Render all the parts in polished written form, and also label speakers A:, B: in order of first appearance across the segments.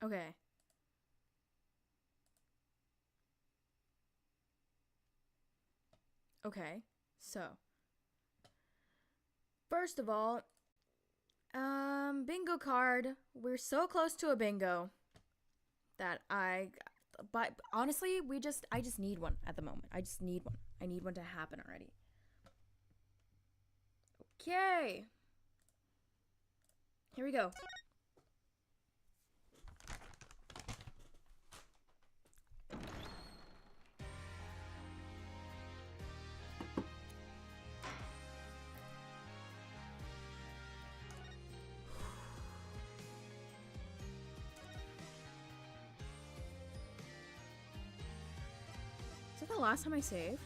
A: Okay. Okay. So, first of all, bingo card. We're so close to a bingo that but honestly, I just need one at the moment. I just need one. I need one to happen already. Okay. Here we go. Is that the last time I saved?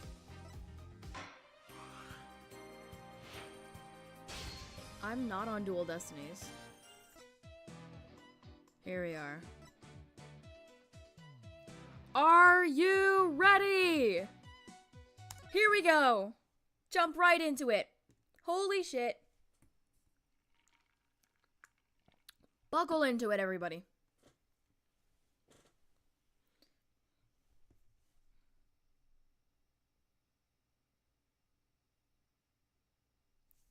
A: I'm not on Dual Destinies. Here we are. Are you ready? Here we go. Jump right into it. Holy shit. Buckle into it, everybody.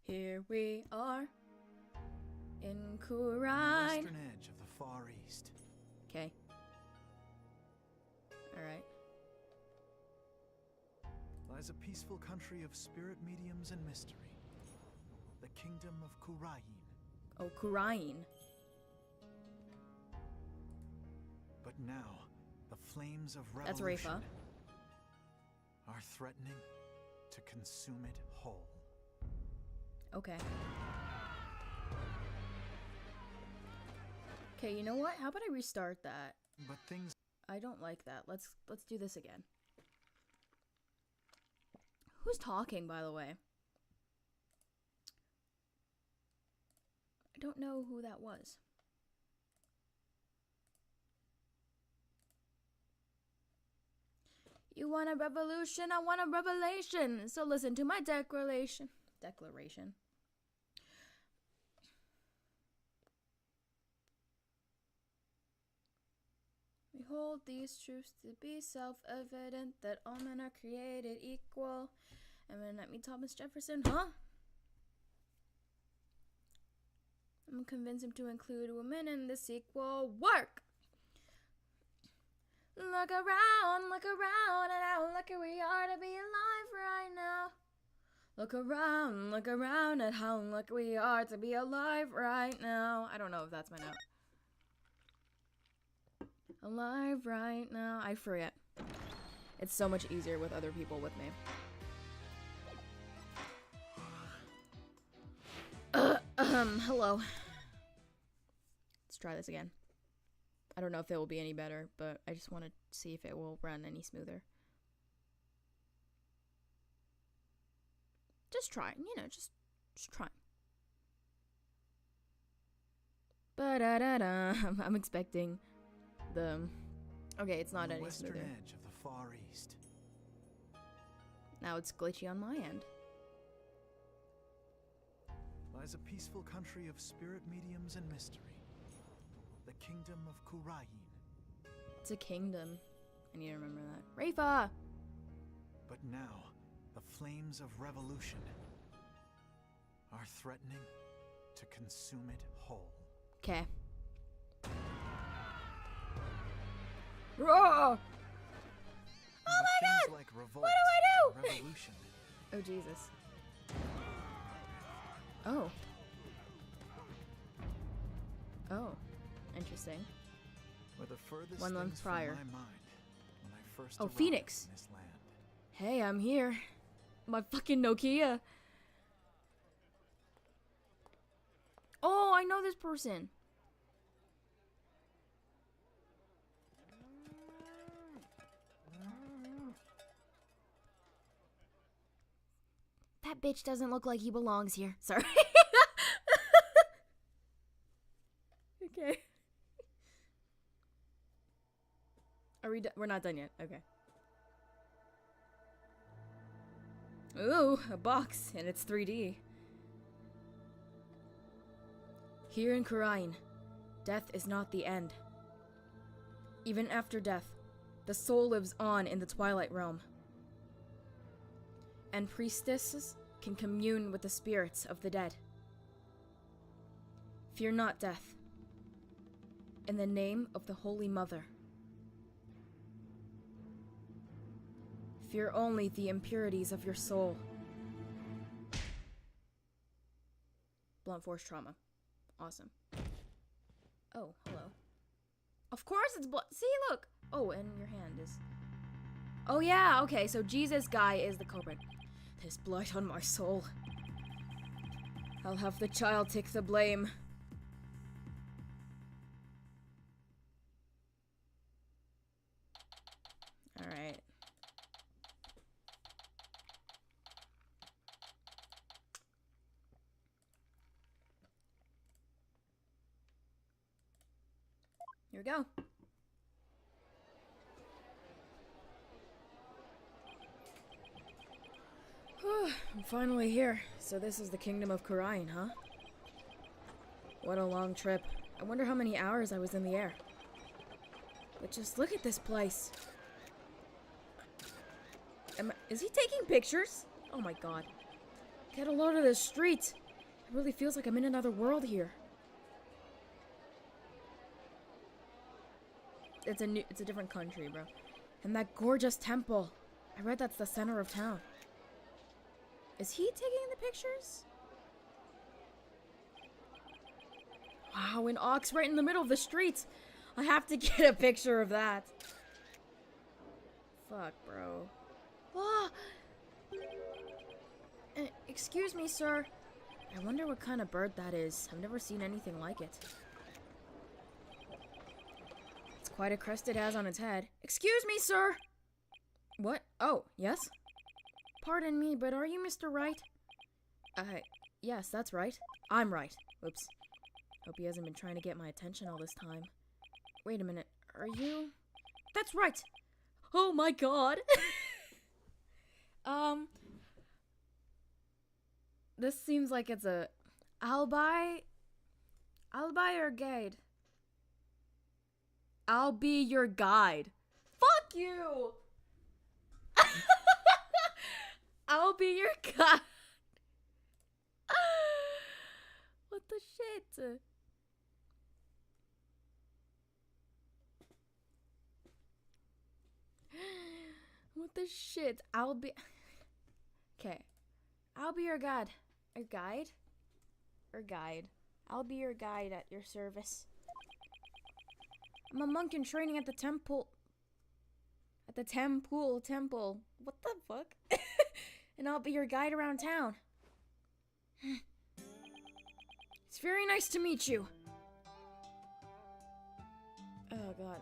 A: Here we are in Kurine.
B: Western edge of the Far East.
A: Okay. Alright.
B: Lies a peaceful country of spirit mediums and mystery. The kingdom of Kurine.
A: Oh, Kurine.
B: But now, the flames of
A: That's
B: revolution
A: Rafa.
B: are threatening to consume it whole.
A: Okay. Okay, you know what? How about I restart that?
B: But things
A: I don't like that. Let's do this again. Who's talking, by the way? I don't know who that was. You want a revolution? I want a revelation. So listen to my declaration. We hold these truths to be self-evident, that all men are created equal. And then let me Thomas Jefferson, huh? I'm gonna convince him to include women in this equal work. Look around, and how lucky we are to be alive right now. Look around at how lucky we are to be alive right now. I don't know if that's my note. Alive right now. I forget. It's so much easier with other people with me. Hello. Let's try this again. I don't know if it will be any better, but I just want to see if it will run any smoother. Just trying, you know, just trying. Ba-da-da-da. I'm expecting the... Okay, it's not any smoother.
B: Western edge of the Far East.
A: Now it's glitchy on my end.
B: Lies a peaceful country of spirit mediums and mystery. The kingdom of Kurine.
A: It's a kingdom. I need to remember that. Rafa!
B: But now, the flames of revolution are threatening to consume it whole.
A: Okay. Roar! Oh my god!
B: Like revolt,
A: What do I do?
B: revolution.
A: Oh Jesus. Oh. Oh. Interesting.
B: Were the furthest
A: 1 month
B: things
A: prior.
B: from my mind when I first
A: Oh,
B: arrived
A: Phoenix.
B: in this land.
A: Hey, I'm here. My fucking Nokia. Oh, I know this person. That bitch doesn't look like he belongs here. Sorry. Okay. Are we we're not done yet. Okay. Ooh, a box, and it's 3D. Here in Kurine, death is not the end. Even after death, the soul lives on in the Twilight Realm. And priestesses can commune with the spirits of the dead. Fear not death. In the name of the Holy Mother. Fear only the impurities of your soul. Blunt force trauma. Awesome. Oh, hello. Of course it's blood. See, look. Oh, and your hand is... Oh, yeah, okay, so Jesus guy is the culprit. There's blood on my soul. I'll have the child take the blame. Alright. Here we go. I'm finally here. So this is the Kingdom of Khurain, huh? What a long trip. I wonder how many hours I was in the air. But just look at this place. Is he taking pictures? Oh my god. Get a load of the streets. It really feels like I'm in another world here. It's a different country, bro. And that gorgeous temple. I read that's the center of town. Is he taking the pictures? Wow, an ox right in the middle of the streets. I have to get a picture of that. Fuck, bro. Ah! Excuse me, sir. I wonder what kind of bird that is. I've never seen anything like it. It's quite a crest it has on its head. Excuse me, sir! What? Oh, yes? Pardon me, but are you Mr. Wright? Yes, that's right. I'm right. Oops. Hope he hasn't been trying to get my attention all this time. Wait a minute. Are you... That's right! Oh my god! This seems like it's a... I'll buy your guide. I'll be your guide. Fuck you! I'll be your guide. What the shit? What the shit? I'll be... Okay. I'll be your guide. Your guide? Or guide. I'll be your guide at your service. I'm a monk in training at the temple. At the temple. What the fuck? And I'll be your guide around town. It's very nice to meet you. Oh god.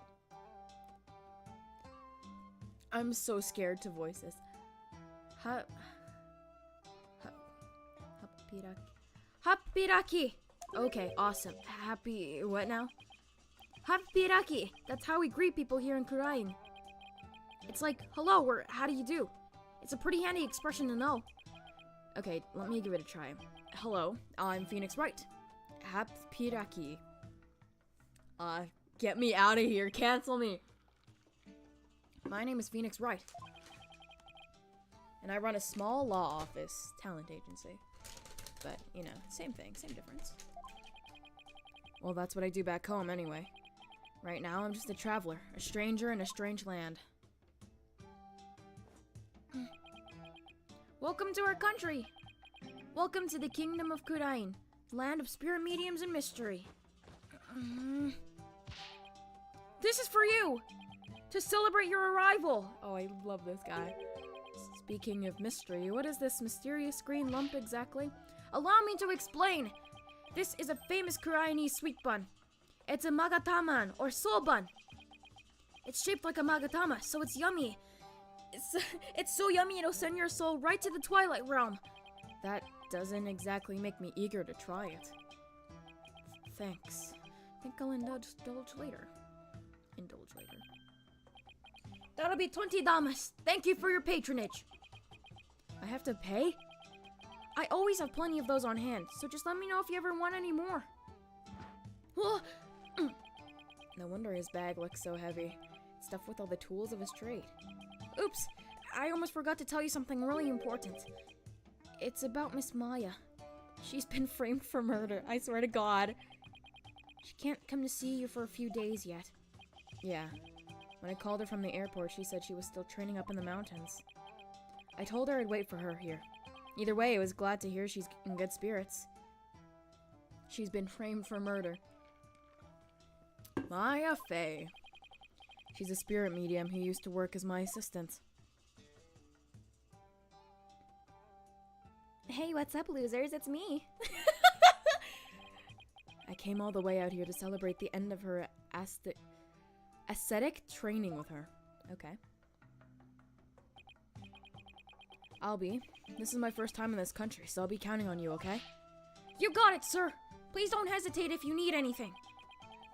A: I'm so scared to voice this. Hapiraki. Okay, awesome. Happy... what now? Hapiraki. That's how we greet people here in Khurain. It's like, hello, or how do you do? It's a pretty handy expression to know. Okay, let me give it a try. Hello, I'm Phoenix Wright. Hapiraki. Get me out of here. Cancel me. My name is Phoenix Wright. And I run a small law office, talent agency. But, you know, same thing, same difference. Well, that's what I do back home anyway. Right now, I'm just a traveler, a stranger in a strange land. Welcome to our country! Welcome to the Kingdom of Khurain, land of spirit mediums and mystery. This is for you! To celebrate your arrival! Oh, I love this guy. Speaking of mystery, what is this mysterious green lump exactly? Allow me to explain! This is a famous Khurainese sweet bun. It's a magataman, or soul bun. It's shaped like a magatama, so it's yummy. It's so yummy it'll send your soul right to the Twilight Realm. That doesn't exactly make me eager to try it. Thanks. I think I'll indulge later. That'll be 20 damas. Thank you for your patronage. I have to pay? I always have plenty of those on hand, so just let me know if you ever want any more. No wonder his bag looks so heavy. Stuffed with all the tools of his trade. Oops! I almost forgot to tell you something really important. It's about Miss Maya. She's been framed for murder, I swear to God. She can't come to see you for a few days yet. Yeah. When I called her from the airport, she said she was still training up in the mountains. I told her I'd wait for her here. Either way, I was glad to hear she's in good spirits. She's been framed for murder. Maya Fey. She's a spirit medium who used to work as my assistant. Hey, what's up, losers? It's me. I came all the way out here to celebrate the end of her ascetic training with her. Okay. This is my first time in this country, so I'll be counting on you, okay? You got it, sir! Please don't hesitate if you need anything.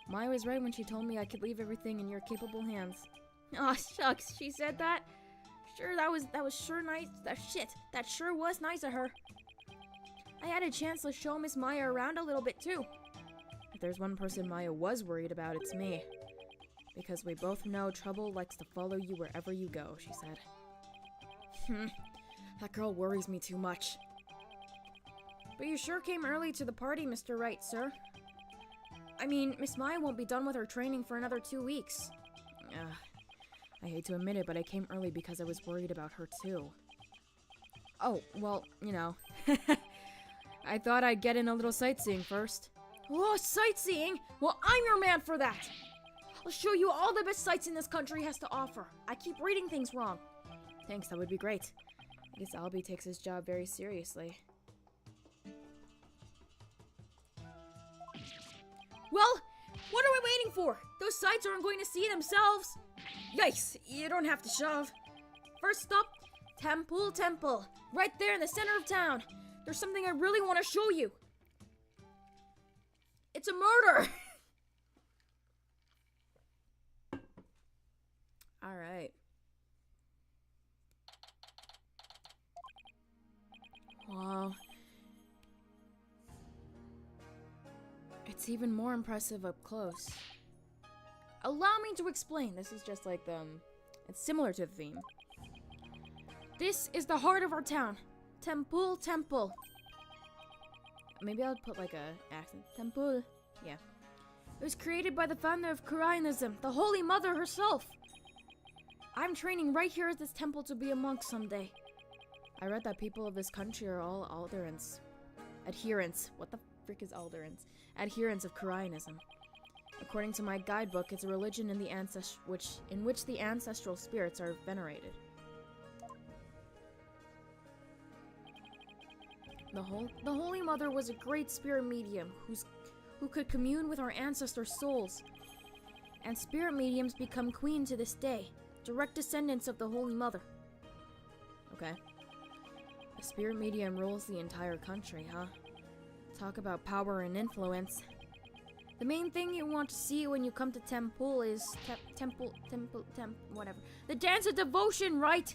A: Maya was right when she told me I could leave everything in your capable hands. Aw, shucks, she said that? Sure, that was sure nice. That sure was nice of her. I had a chance to show Miss Maya around a little bit, too. If there's one person Maya was worried about, it's me. Because we both know trouble likes to follow you wherever you go, she said. That girl worries me too much. But you sure came early to the party, Mr. Wright, sir. I mean, Miss Maya won't be done with her training for another 2 weeks. I hate to admit it, but I came early because I was worried about her, too. Oh, well, you know. I thought I'd get in a little sightseeing first. Oh, sightseeing? Well, I'm your man for that! I'll show you all the best sights in this country has to offer. I keep reading things wrong. Thanks, that would be great. I guess Albie takes his job very seriously. Well, what are we waiting for? Those sights aren't going to see themselves. Yikes, you don't have to shove. First stop, Temple. Right there in the center of town. There's something I really want to show you. It's a murder! Alright. Wow. It's even more impressive up close. Allow me to explain. This is just like it's similar to the theme. This is the heart of our town. Temple. Maybe I'll put like a accent. Temple. Yeah. It was created by the founder of Kurainism, the Holy Mother herself. I'm training right here at this temple to be a monk someday. I read that people of this country are all adherents. What the frick is adherents? Adherents of Kurainism. According to my guidebook, it's a religion in which the ancestral spirits are venerated. The Holy Mother was a great spirit medium who could commune with our ancestors' souls. And spirit mediums become queen to this day, direct descendants of the Holy Mother. Okay. A spirit medium rules the entire country, huh? Talk about power and influence. The main thing you want to see when you come to temple is whatever. The dance of devotion, right?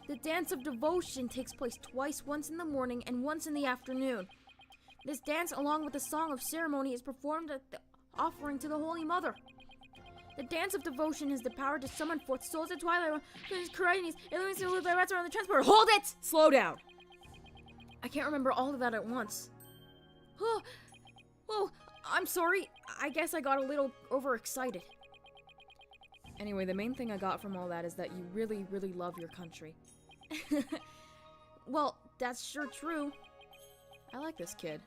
A: The dance of devotion takes place twice, once in the morning and once in the afternoon. This dance, along with the song of ceremony, is performed at the offering to the Holy Mother. The dance of devotion has the power to summon forth souls of twilight, illuminates the rats around the transporter. Hold it! Slow down. I can't remember all of that at once. Oh, I'm sorry. I guess I got a little overexcited. Anyway, the main thing I got from all that is that you really, really love your country. Well, that's sure true. I like this kid.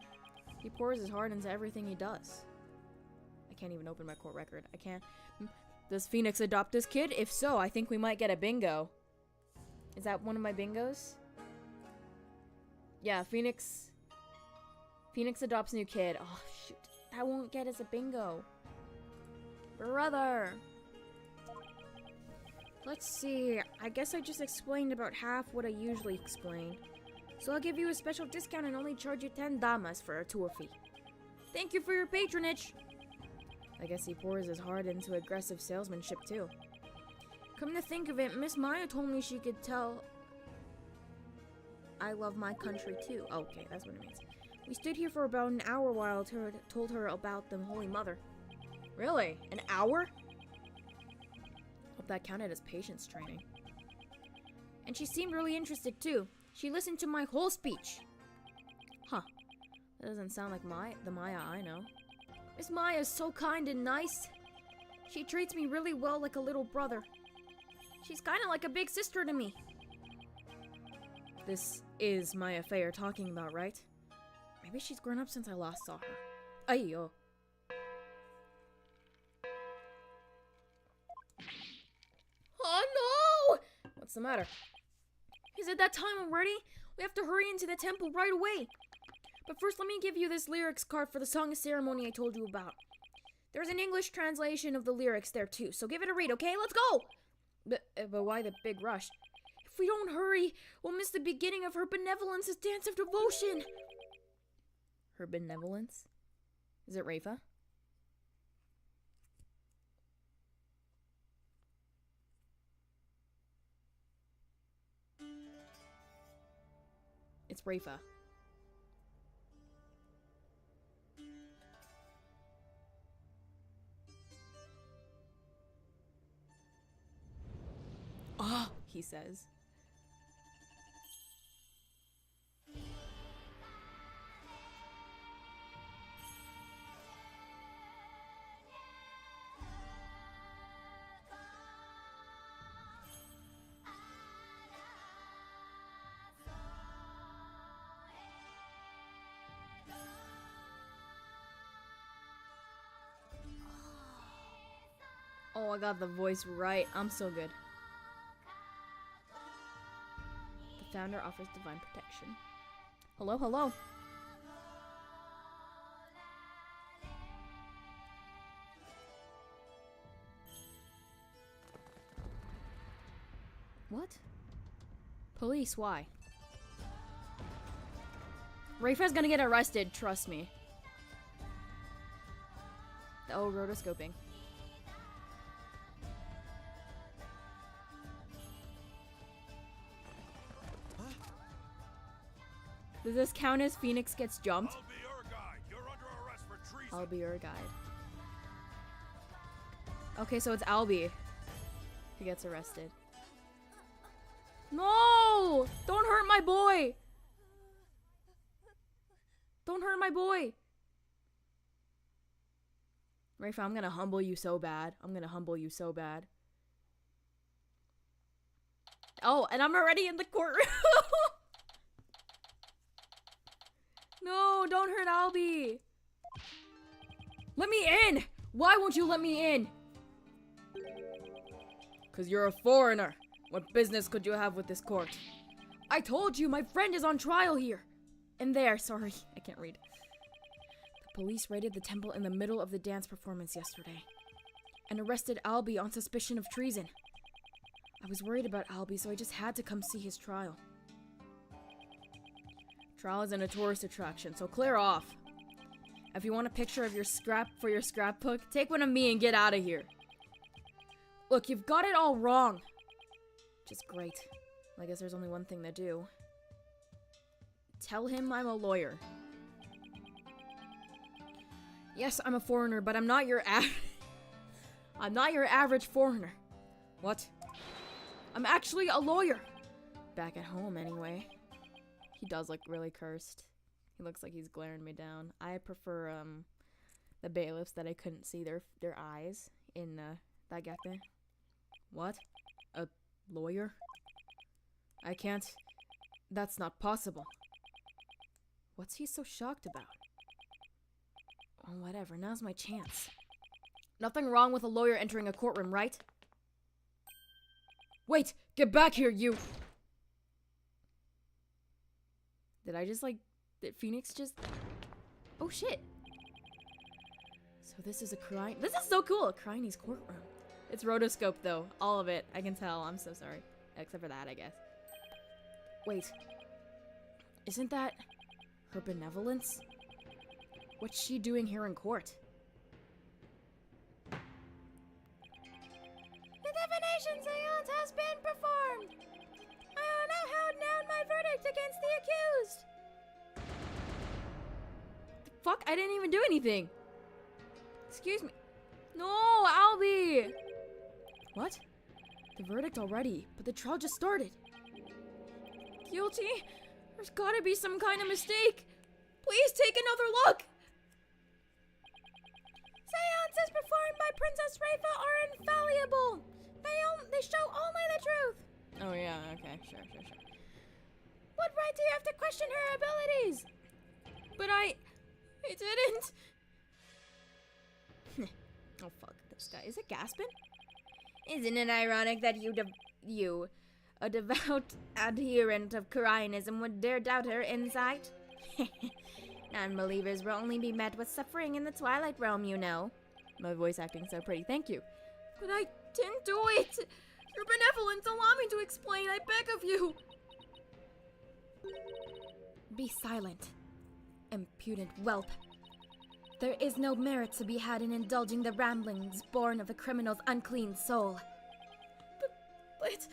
A: He pours his heart into everything he does. I can't even open my court record. I can't. Does Phoenix adopt this kid? If so, I think we might get a bingo. Is that one of my bingos? Yeah, Phoenix adopts new kid. Oh, shoot. That won't get us a bingo. Brother. Let's see. I guess I just explained about half what I usually explain. So I'll give you a special discount and only charge you 10 damas for a tour fee. Thank you for your patronage. I guess he pours his heart into aggressive salesmanship too. Come to think of it, Miss Maya told me she could tell I love my country too. Okay, that's what it means. We stood here for about an hour while I told her about the Holy Mother. Really? An hour? Hope that counted as patience training. And she seemed really interested too. She listened to my whole speech. Huh. That doesn't sound like the Maya I know. Miss Maya is so kind and nice. She treats me really well like a little brother. She's kind of like a big sister to me. This is Maya Fey you're talking about, right? Maybe she's grown up since I last saw her. Ayo. Oh no! What's the matter? Is it that time already? We have to hurry into the temple right away. But first, let me give you this lyrics card for the song ceremony I told you about. There's an English translation of the lyrics there too, so give it a read, okay? Let's go! But why the big rush? If we don't hurry, we'll miss the beginning of her benevolence's dance of devotion. Her benevolence? Is it Rafa? It's Rafa. Ah, he says. Oh, I got the voice right. I'm so good. The founder offers divine protection. Hello, hello. What? Police, why? Rafa's gonna get arrested, trust me. Oh, rotoscoping. Does this count as Phoenix gets jumped?
C: I'll be your guide. You're under arrest for treason.
A: I'll be your guide. Okay, so it's Albie who gets arrested. No! Don't hurt my boy! Don't hurt my boy! Rafa, I'm gonna humble you so bad. I'm gonna humble you so bad. Oh, and I'm already in the courtroom! No, don't hurt Albie! Let me in! Why won't you let me in? 'Cause you're a foreigner. What business could you have with this court? I told you, my friend is on trial here. And there, sorry, I can't read. The police raided the temple in the middle of the dance performance yesterday and arrested Albie on suspicion of treason. I was worried about Albie, so I just had to come see his trial. Trial isn't a tourist attraction, so clear off. If you want a picture of your scrapbook, take one of me and get out of here. Look, you've got it all wrong. Which is great. I guess there's only one thing to do. Tell him I'm a lawyer. Yes, I'm a foreigner, but I'm not your I'm not your average foreigner. What? I'm actually a lawyer. Back at home, anyway. He does look really cursed. He looks like he's glaring me down. I prefer, the bailiffs that I couldn't see their eyes in, that gappe. What? A lawyer? I can't. That's not possible. What's he so shocked about? Oh, whatever. Now's my chance. Nothing wrong with a lawyer entering a courtroom, right? Wait! Get back here, you! Did Phoenix just... Oh, shit. So this is a crime... This is so cool! A Criney's courtroom. It's rotoscope, though. All of it. I can tell. I'm so sorry. Except for that, I guess. Wait. Isn't that her benevolence? What's she doing here in court? The divination seance has been performed! I will now hand down my verdict against the accused! The fuck? I didn't even do anything! Excuse me. No, Albie! What? The verdict already, but the trial just started. Guilty? There's gotta be some kind of mistake. Please take another look! Seances performed by Princess Rafa are infallible. They show only the truth. Oh yeah, okay, sure. What right do you have to question her abilities? But I didn't. Oh fuck, this guy. Is it Gaspin? Isn't it ironic that you, a devout adherent of Koreanism, would dare doubt her insight? Non-believers will only be met with suffering in the Twilight Realm, you know. My voice acting so pretty, thank you. But I didn't do it! Your benevolence, allow me to explain, I beg of you! Be silent, impudent whelp. There is no merit to be had in indulging the ramblings born of a criminal's unclean soul. But...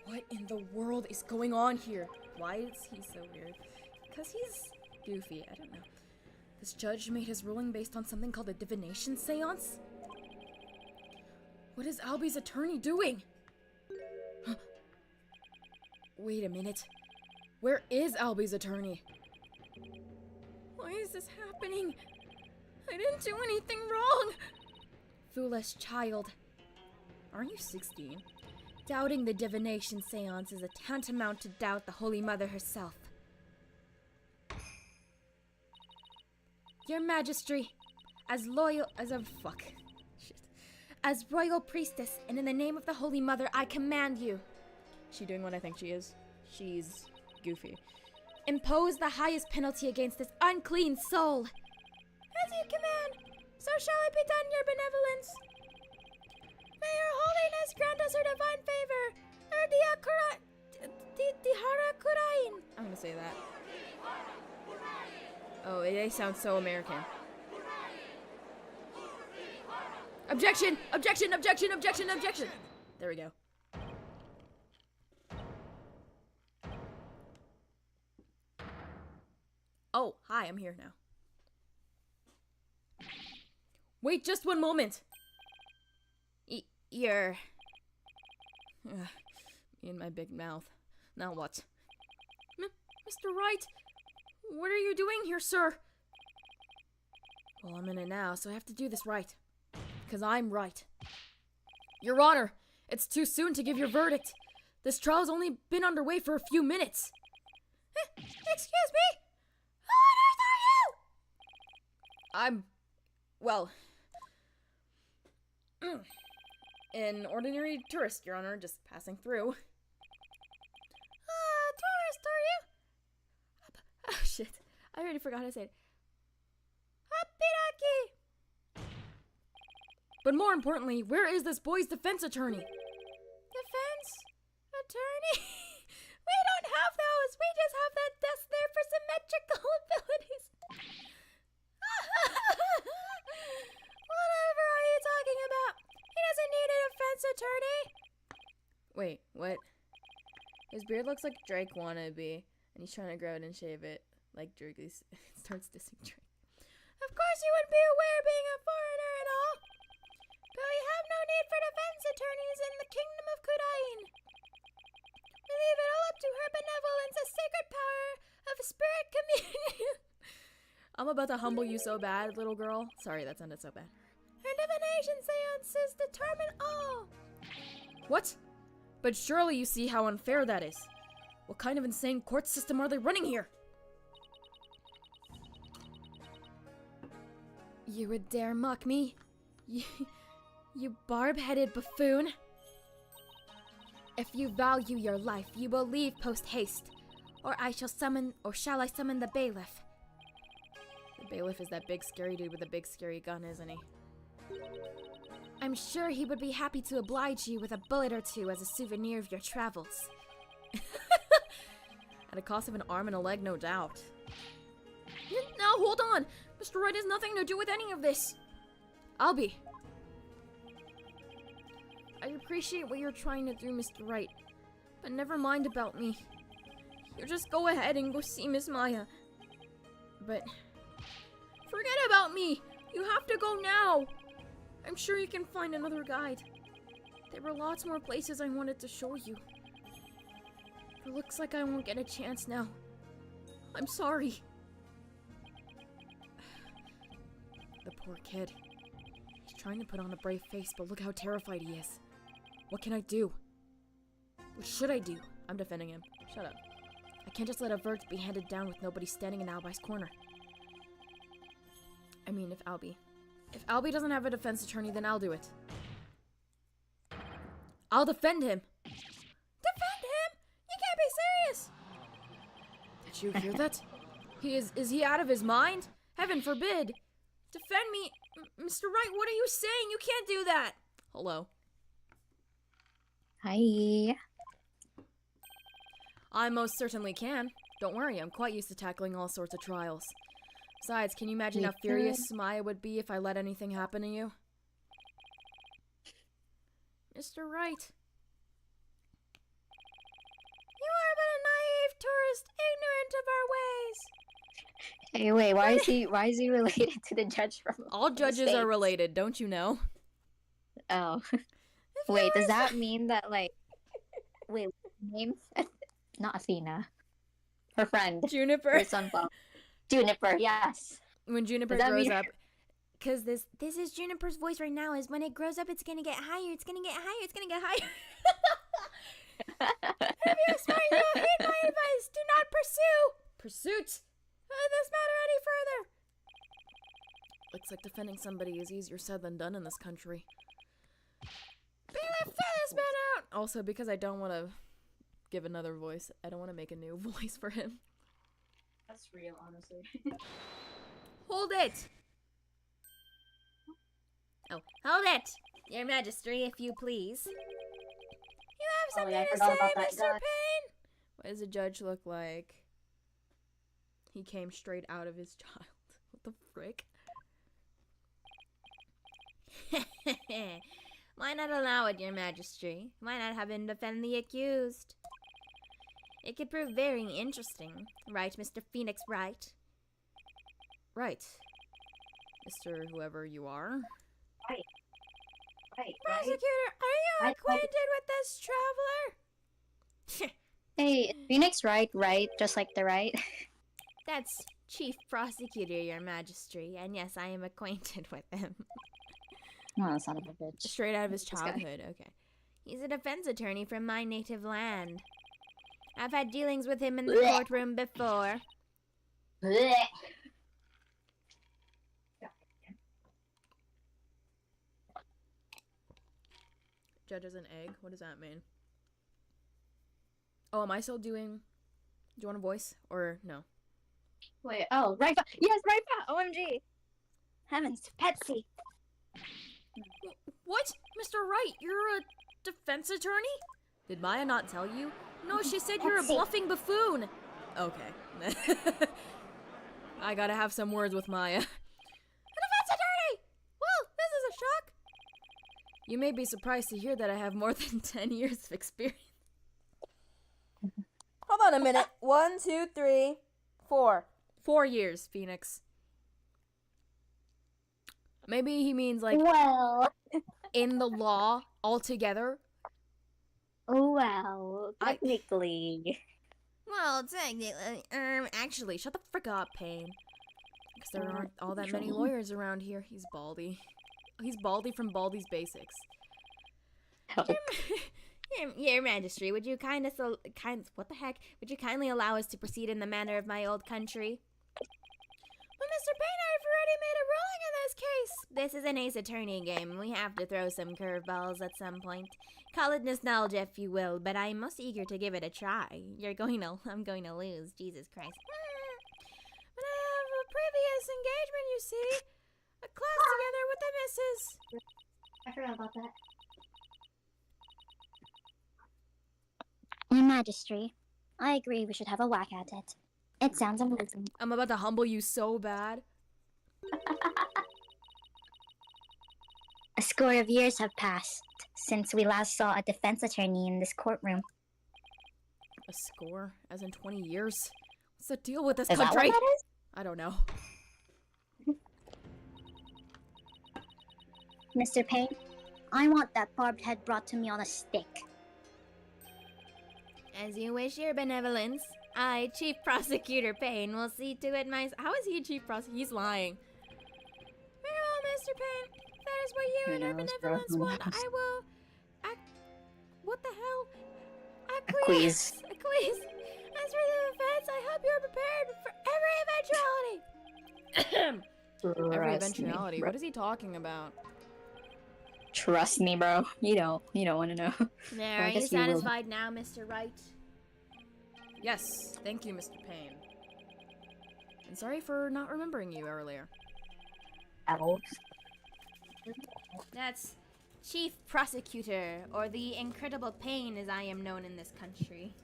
A: What in the world is going on here? Why is he so weird? Because he's goofy, I don't know. This judge made his ruling based on something called a divination seance? What is Albie's attorney doing? Wait a minute. Where is Albie's attorney? Why is this happening? I didn't do anything wrong! Foolish child. Aren't you 16? Doubting the divination seance is a tantamount to doubt the Holy Mother herself. Your Majesty, as loyal as a as royal priestess, and in the name of the Holy Mother, I command you. She doing what I think she is? She's goofy. Impose the highest penalty against this unclean soul. As you command, so shall it be done, your benevolence. May your holiness grant us her divine favor. Dihara Kurain. I'm gonna say that. Oh, they sound so American. Objection! Objection! Objection! Objection! Objection! There we go. Oh, hi, I'm here now. Wait just one moment! You're... me and my big mouth. Now what? Mr. Wright? What are you doing here, sir? Well, I'm in it now, so I have to do this right. Because I'm right. Your Honor, it's too soon to give your verdict. This trial's only been underway for a few minutes. Excuse me? Who on earth are you? I'm... well... an ordinary tourist, Your Honor, just passing through. Tourist, are you? Oh, shit. I already forgot how to say it. Hapiraki! But more importantly, where is this boy's defense attorney? Defense? Attorney? We don't have those! We just have that desk there for symmetrical abilities. Whatever are you talking about? He doesn't need a defense attorney. Wait, what? His beard looks like Drake wannabe, and he's trying to grow it and shave it like Drake starts dissing Drake. Of course you wouldn't be aware being a foreigner and all. But we have no need for defense attorneys in the kingdom of Kurain. We leave it all up to her benevolence, a sacred power of spirit communion. I'm about to humble you so bad, little girl. Sorry, that sounded so bad. Her divination seances determine all. What? But surely you see how unfair that is. What kind of insane court system are they running here? You would dare mock me? You barb-headed buffoon? If you value your life, you will leave post-haste, or shall I summon the bailiff? The bailiff is that big scary dude with a big scary gun, isn't he? I'm sure he would be happy to oblige you with a bullet or two as a souvenir of your travels. At a cost of an arm and a leg, no doubt. Now, hold on! Mr. Wright has nothing to do with any of this! Albie. I appreciate what you're trying to do, Mr. Wright, but never mind about me. You just go ahead and go see Miss Maya. But... forget about me! You have to go now. I'm sure you can find another guide. There were lots more places I wanted to show you. It looks like I won't get a chance now. I'm sorry. The poor kid. He's trying to put on a brave face, but look how terrified he is. What can I do? What should I do? I'm defending him. Shut up. I can't just let a verdict be handed down with nobody standing in Alby's corner. I mean, if Albie doesn't have a defense attorney, then I'll do it. I'll defend him. Defend him? You can't be serious. Did you hear that? Is he out of his mind? Heaven forbid. Defend me. Mr. Wright, what are you saying? You can't do that. Hello.
D: Hi.
A: I most certainly can. Don't worry, I'm quite used to tackling all sorts of trials. Besides, can you imagine how furious Maya would be if I let anything happen to you? Mr. Wright. You are but a naive tourist, ignorant of our ways.
D: Hey, wait, why is he related to the judge from
A: All judges are related, don't you know?
D: Oh. Wait, does that mean that, like... Wait, name? Not Athena. Her friend.
A: Juniper.
D: Her sunflower. Juniper, yes.
A: When Juniper grows up... Because this is Juniper's voice right now, is when it grows up, it's gonna get higher, it's gonna get higher, it's gonna get higher. If you smart, you will heed my advice. Do not pursuit this matter any further. Looks like defending somebody is easier said than done in this country. Bailiff, fill this man out! Also, because I don't want to give another voice, I don't want to make a new voice for him.
D: That's real, honestly.
A: Hold it! Oh, hold it! Your Majesty, if you please. You have something to say, Mr. Payne? What does a judge look like? He came straight out of his child. What the frick? Why not allow it, Your Majesty? Why not have him defend the accused? It could prove very interesting. Right, Mr. Phoenix Wright? Right. Mr. whoever you are.
D: Right.
A: Prosecutor, are you acquainted with this traveler?
D: Hey, Phoenix Wright, just like the right?
A: That's Chief Prosecutor, Your Majesty, and yes, I am acquainted with him.
D: No, son of a bitch.
A: Straight out of his
D: This guy.
A: childhood, okay. He's a defense attorney from my native land. I've had dealings with him in the courtroom before.
D: Blech.
A: Judge as an egg? What does that mean? Oh, am I still doing... Do you want a voice? Or no?
D: Wait, oh, Rifa! Yes, Rifa! OMG! Heavens, Petsy!
A: What? Mr. Wright, you're a defense attorney? Did Maya not tell you? No, she said you're a bluffing buffoon. Okay. I gotta have some words with Maya. A defense attorney! Well, this is a shock. You may be surprised to hear that I have more than 10 years of experience. Hold on a minute. 1, 2, 3, 4. 4 years, Phoenix. Maybe he means like
D: Well...
A: in the law altogether.
D: Well, technically...
A: Well, technically, actually, shut the frick up, Payne. Because there aren't all that many lawyers around here. He's Baldy. He's Baldy from Baldy's Basics.
D: Help.
A: Your Majesty, would you what the heck? Would you kindly allow us to proceed in the manner of my old country? Well, Mr. Payne, I've already made a ruling in this case. This is an ace attorney game. We have to throw some curveballs at some point. Call it nostalgia if you will, but I'm most eager to give it a try. I'm going to lose. Jesus Christ. But I have a previous engagement, you see. A class together with the missus.
D: I forgot about that. Your Majesty, I agree we should have a whack at it. It sounds amazing.
A: I'm about to humble you so bad.
D: A score of years have passed since we last saw a defense attorney in this courtroom.
A: A score? As in 20 years? What's the deal with this
D: Is that
A: country?
D: what that is?
A: I don't know.
D: Mr. Payne, I want that barbed head brought to me on a stick.
A: As you wish, Your Benevolence. I, Chief Prosecutor Payne, will see to it myself. How is he a Chief Prosecutor? He's lying. Very well, Mr. Payne. If that is what you and Your Benevolence want, I will... What the hell?
D: Acquiesce.
A: Acquiesce. As for the offense, I hope you are prepared for every eventuality. Every eventuality? What is he talking about?
D: Trust me, bro. You don't want to know.
A: There, are you satisfied now, Mr. Wright? Yes, thank you, Mr. Payne. And sorry for not remembering you earlier.
D: Owls.
A: That's Chief Prosecutor, or the Incredible Payne as I am known in this country.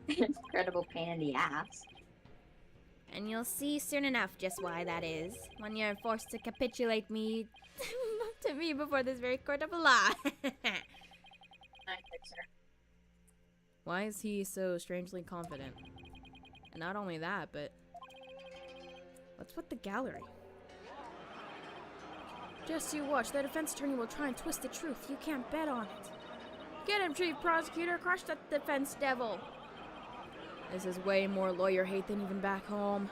D: Incredible pain in the ass.
A: And you'll see soon enough just why that is, when you're forced to capitulate me to me before this very court of law. Why is he so strangely confident? And not only that, but what's with the gallery? Just you watch, the defense attorney will try and twist the truth. You can't bet on it. Get him, Chief Prosecutor. Crush that defense devil. This is way more lawyer hate than even back home.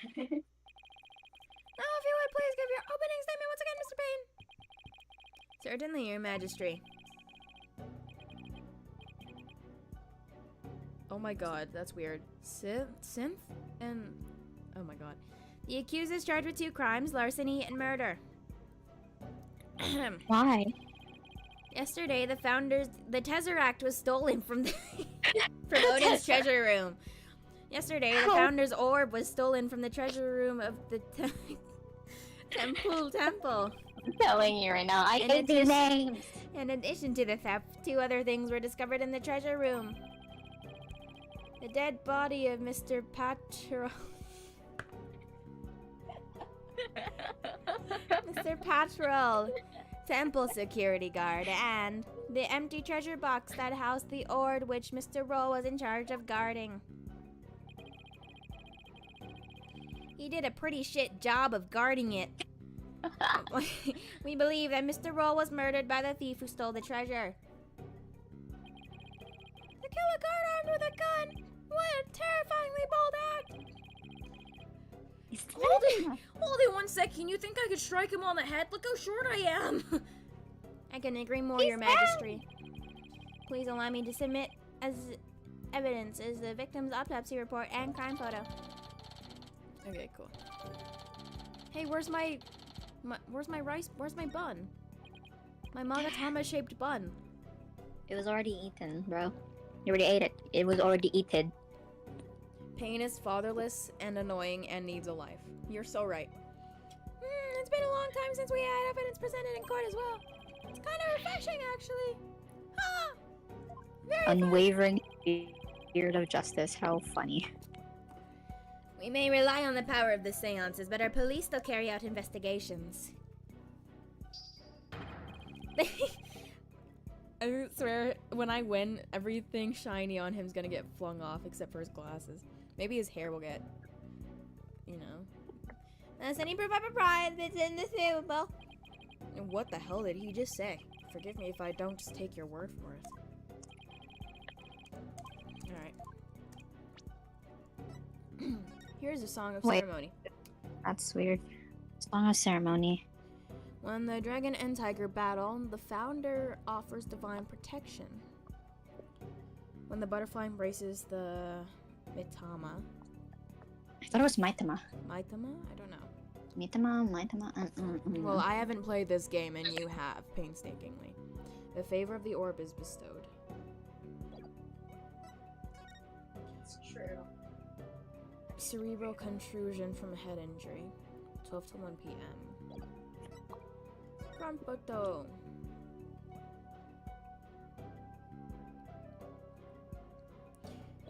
A: Now, if you would please give your opening statement once again, Mr. Payne. Certainly, Your Majesty. Oh my god, that's weird. Synth? And... oh my god. The accused is charged with 2 crimes, larceny and murder.
D: Why?
A: Yesterday, the Tesseract was stolen from the from Odin's treasure room. Yesterday, the Founder's Orb was stolen from the treasure room of the Temple.
D: I'm telling you right now, I hate these names.
A: In addition to the theft, 2 other things were discovered in the treasure room. The dead body of Mr. Patro... Mr. Patrol, temple security guard, and the empty treasure box that housed the orb which Mr. Roll was in charge of guarding. He did a pretty shit job of guarding it. We believe that Mr. Roll was murdered by the thief who stole the treasure. To kill a guard armed with a gun! What a terrifyingly bold act! Hold it 1 second. You think I could strike him on the head? Look how short I am. I can agree more, Your Majesty. Please allow me to submit as evidence is the victim's autopsy report and crime photo. Okay, cool. Hey, where's my rice? Where's my bun? My Magatama-shaped bun.
D: It was already eaten, bro. You already ate it. It was already eaten.
A: Payne is fatherless and annoying and needs a life. You're so right. It's been a long time since we had evidence presented in court as well. It's kind of refreshing, actually. Ah! Very
D: Unwavering spirit of justice. How funny.
A: We may rely on the power of the seances, but our police still carry out investigations. I swear, when I win, everything shiny on him is gonna get flung off except for his glasses. Maybe his hair will get, you know. That's any proof of pride that's indisputable. What the hell did he just say? Forgive me if I don't just take your word for it. Alright. Here's a song of ceremony.
D: That's weird. Song of ceremony.
A: When the dragon and tiger battle, the founder offers divine protection. When the butterfly embraces the Mitama.
D: I thought it was Maitama.
A: Maitama? I don't know.
D: Maitama.
A: Well, I haven't played this game and you have, painstakingly. The favor of the orb is bestowed.
D: It's true.
A: Cerebral contusion from a head injury. 12 to 1 p.m. Rampoto.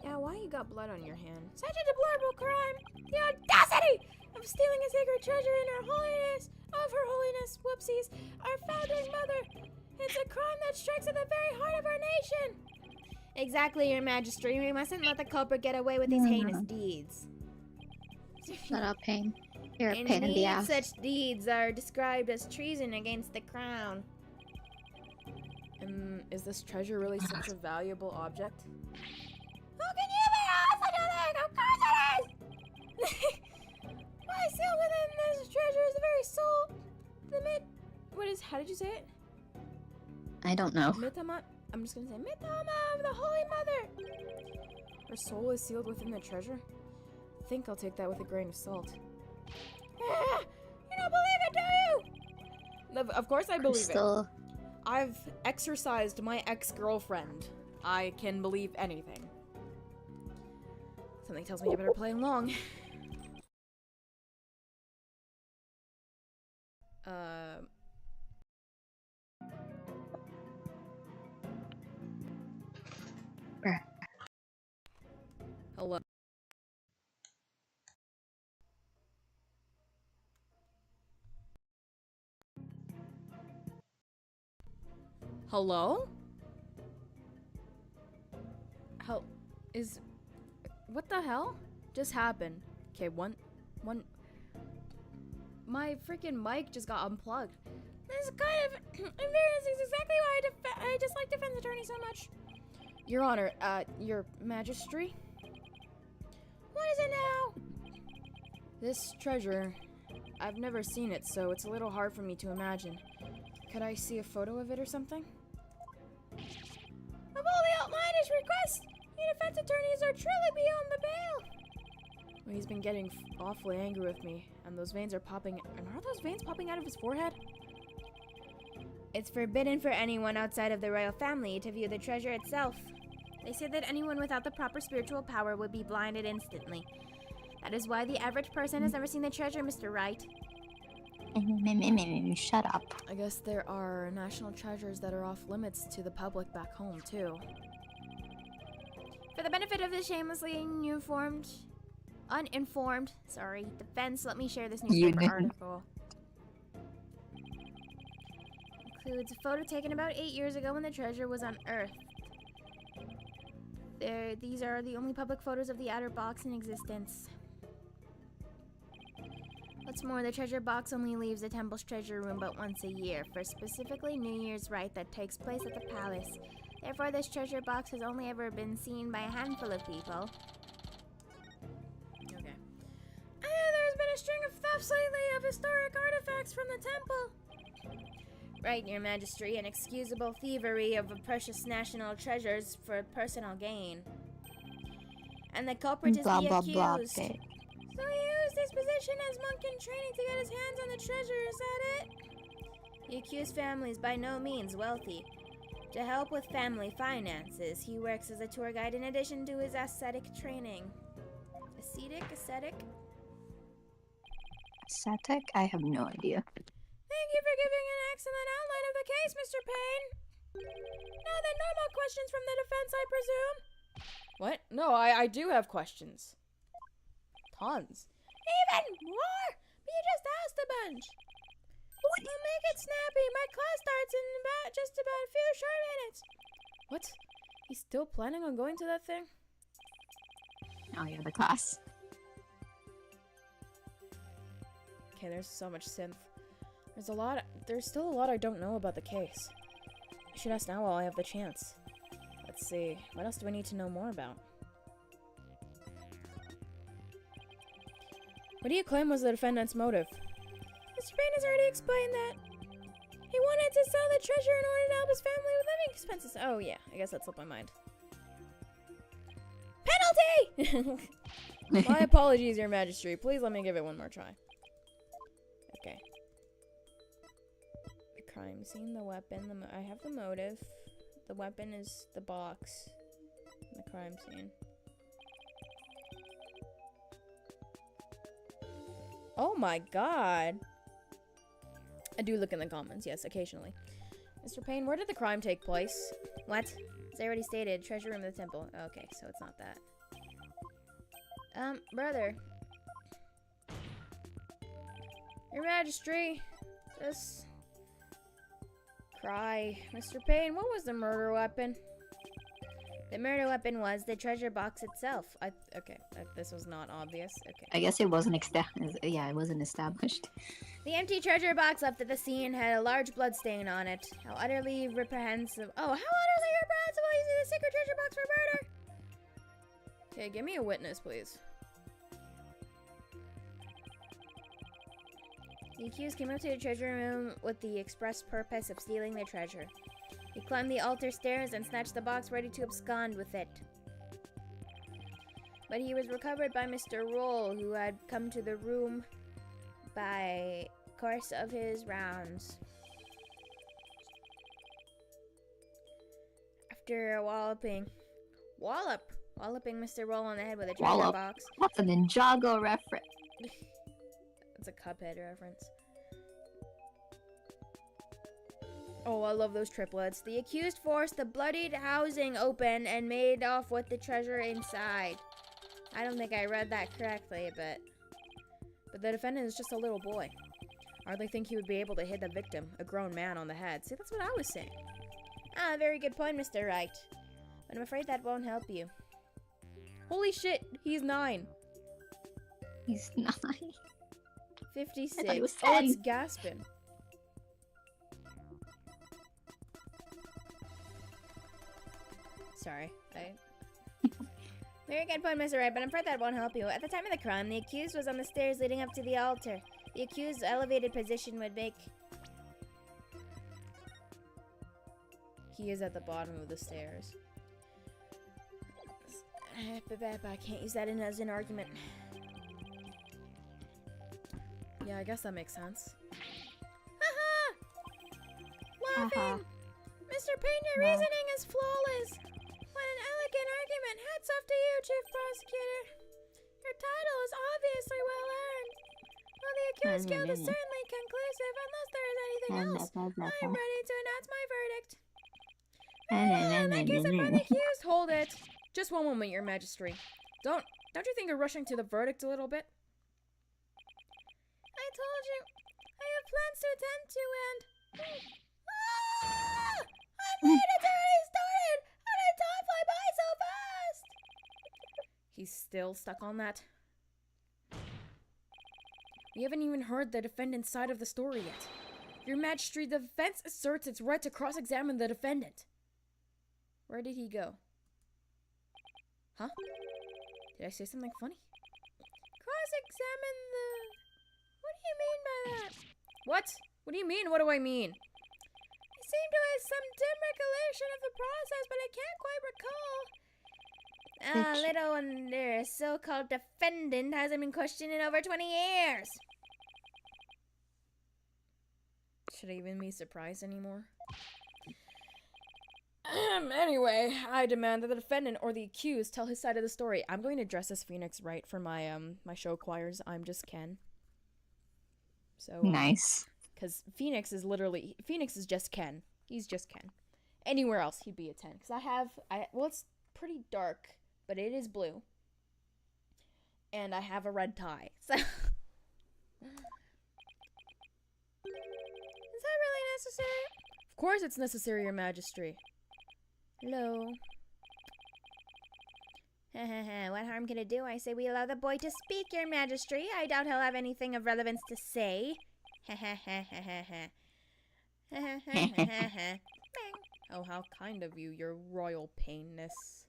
A: Yeah, why you got blood on your hand? Such a deplorable crime! The audacity of stealing a sacred treasure in Her Holiness, of Her Holiness, whoopsies, our founding mother! It's a crime that strikes at the very heart of our nation! Exactly, Your Majesty. We mustn't let the culprit get away with these heinous deeds.
D: Shut up, Payne. You're a pain in the
A: Indeed,
D: ass.
A: such deeds are described as treason against the crown. Is this treasure really such a valuable object? How can you be all such a thing? Of course it is! Why, sealed within this treasure is the very soul. How did you say it?
D: I don't know.
A: Mitama. I'm just gonna say Mitama of the Holy Mother. Her soul is sealed within the treasure? I think I'll take that with a grain of salt. Ah, you don't believe it, do you? Of course I believe
D: Crystal.
A: it. I've exorcised my ex-girlfriend. I can believe anything. Something tells me I better play along.
D: Bruh.
A: Hello. Hello? What the hell just happened? Okay, one. My freaking mic just got unplugged. This kind of embarrassing is exactly why I dislike defense attorney so much. Your Honor, your Majesty? What is it now? This treasure, I've never seen it, so it's a little hard for me to imagine. Could I see a photo of it or something? Of all the outlandish requests, your defense attorneys are truly beyond the pale. Well, he's been getting awfully angry with me, and those veins are popping. And are those veins popping out of his forehead? It's forbidden for anyone outside of the royal family to view the treasure itself. They say that anyone without the proper spiritual power would be blinded instantly. That is why the average person has never seen the treasure, Mr. Wright.
D: Shut up.
A: I guess there are national treasures that are off limits to the public back home, too. For the benefit of the shamelessly uninformed defense, let me share this newspaper article. Includes a photo taken about 8 years ago when the treasure was unearthed. These are the only public photos of the outer box in existence. What's more, the treasure box only leaves the temple's treasure room but once a year, for specifically New Year's Rite that takes place at the palace. Therefore, this treasure box has only ever been seen by a handful of people. Okay. There's been a string of thefts lately of historic artifacts from the temple. Right, Your Majesty, inexcusable thievery of precious national treasures for personal gain. And the culprit is
D: Blah,
A: the
D: blah,
A: accused.
D: blah, babe.
A: So he used his position as monk in training to get his hands on the treasure, is that it? The accused family is by no means wealthy. To help with family finances, he works as a tour guide in addition to his ascetic training. Ascetic?
D: Ascetic? I have no idea.
A: Thank you for giving an excellent outline of the case, Mr. Payne. Now then, no more questions from the defense, I presume? What? No, I do have questions. Tons. Even more? But you just asked a bunch. We'll make it snappy. My class starts in just about a few short minutes. What? He's still planning on going to that thing?
D: Oh yeah, the class.
A: Okay, there's so much synth. There's still a lot I don't know about the case. I should ask now while I have the chance. Let's see, what else do I need to know more about? What do you claim was the defendant's motive? Mr. Payne has already explained that. He wanted to sell the treasure in order to help his family with living expenses. Oh yeah, I guess that slipped my mind. Penalty! My apologies, Your Majesty. Please let me give it one more try. Okay. The crime scene, the weapon, I have the motive. The weapon is the box. And the crime scene. Oh my god. I do look in the comments, yes, occasionally. Mr. Payne, where did the crime take place? What? As I already stated, treasure room of the temple. Okay, so it's not that. Brother. Your Majesty. Just cry. Mr. Payne, what was the murder weapon? The murder weapon was the treasure box itself. This was not obvious. Okay.
D: I guess it wasn't it wasn't established.
A: The empty treasure box left at the scene had a large blood stain on it. How utterly reprehensible. Oh, how utterly reprehensible using the secret treasure box for murder! Okay, give me a witness, please. The accused came up to the treasure room with the express purpose of stealing the treasure. He climbed the altar stairs and snatched the box, ready to abscond with it. But he was recovered by Mr. Roll, who had come to the room by course of his rounds. After walloping Mr. Roll on the head with a treasure box.
D: What's a Ninjago reference?
A: It's a Cuphead reference. Oh, I love those triplets. The accused forced the bloodied housing open and made off with the treasure inside. I don't think I read that correctly, but the defendant is just a little boy. I hardly think he would be able to hit the victim, a grown man, on the head. See, that's what I was saying. Ah, very good point, Mr. Wright. But I'm afraid that won't help you. Holy shit, he's 9.
D: He's 9.
A: 56.
D: I thought he was
A: Oh,
D: 10.
A: it's Gaspin. Sorry. Very good point, Mr. Wright, but I'm afraid that won't help you. At the time of the crime, the accused was on the stairs leading up to the altar. The accused's elevated position would make... He is at the bottom of the stairs. I can't use that as an argument. Yeah, I guess that makes sense. Haha! Laughing! Mr. Payne, your reasoning is flawless. What an elegant argument. Hats off to you, Chief Prosecutor. Your title is obviously well earned. Well, the accused guilt is certainly conclusive. Unless there is anything else, I'm ready to announce my verdict. In that case, I find the accused. Hold it. Just one moment, Your Majesty. Don't you think you're rushing to the verdict a little bit? I told you, I have plans to attend to and... I'm late, it's already started! How did time fly by so fast? He's still stuck on that. We haven't even heard the defendant's side of the story yet. Your Majesty, the defense asserts its right to cross-examine the defendant. Where did he go? Huh? Did I say something funny? Cross-examine the... What do you mean by that? What? What do you mean? What do I mean? I seem to have some dim recollection of the process, but I can't quite recall. Little wonder, a so-called defendant hasn't been questioned in over 20 years. Should I even be surprised anymore? Anyway, I demand that the defendant or the accused tell his side of the story. I'm going to dress as Phoenix Wright for my my show choirs. I'm just Ken. So
D: nice.
A: Because Phoenix is just Ken. He's just Ken. Anywhere else, he'd be a 10. Because well, it's pretty dark, but it is blue. And I have a red tie. So is that really necessary? Of course it's necessary, Your Majesty. Hello. What harm can it do? I say we allow the boy to speak, Your Majesty. I doubt he'll have anything of relevance to say. Oh, how kind of you, Your Royal Painness.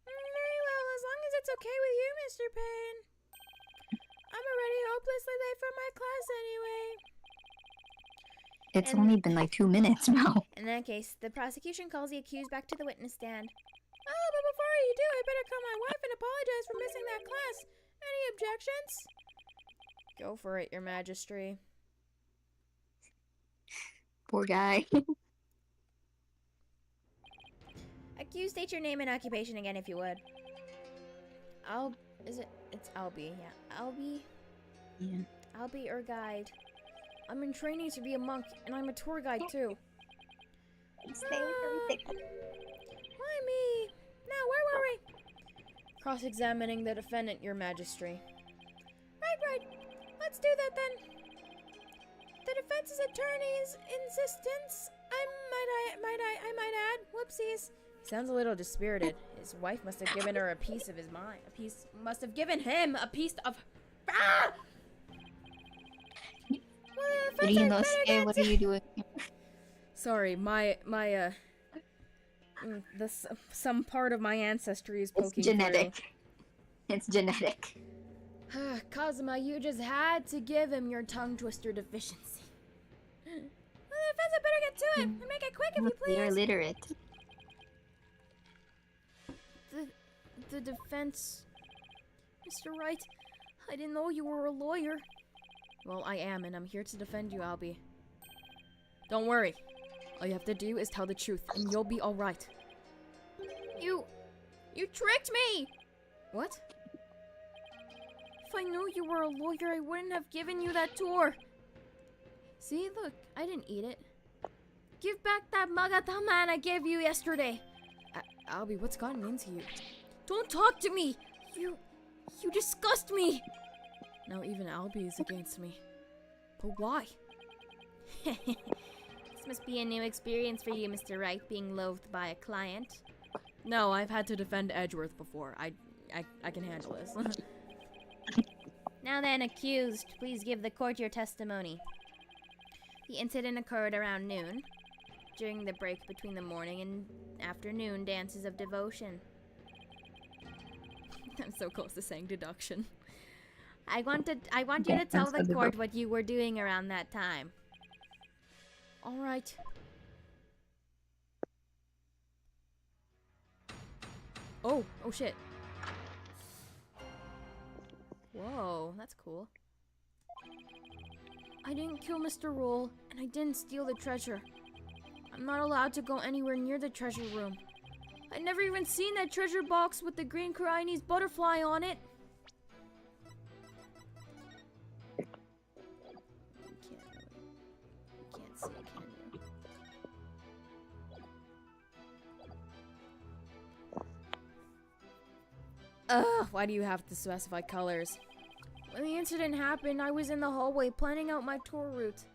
A: Very well, as long as it's okay with you, Mr. Payne. I'm already hopelessly late for my class anyway.
D: It's only been like 2 minutes now.
A: In that case, the prosecution calls the accused back to the witness stand. Oh, but before you do, I better call my wife and apologize for missing that class. Any objections? Go for it, Your Majesty.
D: Poor guy.
A: Accused, state your name and occupation again if you would. It's Albie, yeah. Albie?
D: Yeah.
A: Albie, your guide. I'm in training to be a monk, and I'm a tour guide too. Why me? Now, where were we? Cross-examining the defendant, Your Majesty. Right. Let's do that then. The defense's attorney's insistence, I might add, whoopsies, Sounds a little dispirited. His wife must have given her a piece of his mind. Must have given him a piece of... Ah! Well, first I better
D: Rinosuke,
A: get
D: what
A: to...
D: are you doing?
A: Sorry, some part of my ancestry is poking
D: It's genetic. It's genetic.
A: through. Kazuma, you just had to give him your tongue twister deficiency. Well, first I better get to it and make it quick if you
D: You're
A: please.
D: illiterate.
A: The defense... Mr. Wright, I didn't know you were a lawyer. Well, I am, and I'm here to defend you, Albie. Don't worry. All you have to do is tell the truth, and you'll be alright. You tricked me! What? If I knew you were a lawyer, I wouldn't have given you that tour. See, look, I didn't eat it. Give back that magatama I gave you yesterday. Albie, what's gotten into you? Don't talk to me! You disgust me! Now even Albie is against me. But why? This must be a new experience for you, Mr. Wright, being loathed by a client. No, I've had to defend Edgeworth before. I can handle this. Now then, accused, please give the court your testimony. The incident occurred around noon, during the break between the morning and afternoon dances of devotion. I'm so close to saying deduction. I want you to tell the court what you were doing around that time. All right. Oh shit. Whoa, that's cool. I didn't kill Mr. Roll, and I didn't steal the treasure. I'm not allowed to go anywhere near the treasure room. I'd never even seen that treasure box with the green Chinese butterfly on it. You can't see it, can you? Ugh, why do you have to specify colors? When the incident happened, I was in the hallway planning out my tour route.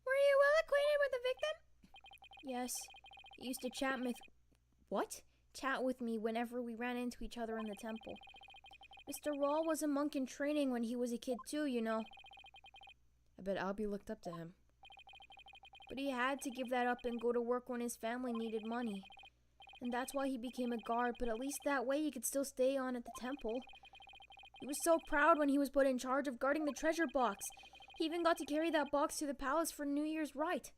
A: Were you well acquainted with the victim? Yes. He used to chat with me whenever we ran into each other in the temple. Mr. Rawl was a monk in training when he was a kid too, you know. I bet Albie looked up to him. But he had to give that up and go to work when his family needed money. And that's why he became a guard, but at least that way he could still stay on at the temple. He was so proud when he was put in charge of guarding the treasure box. He even got to carry that box to the palace for New Year's rite.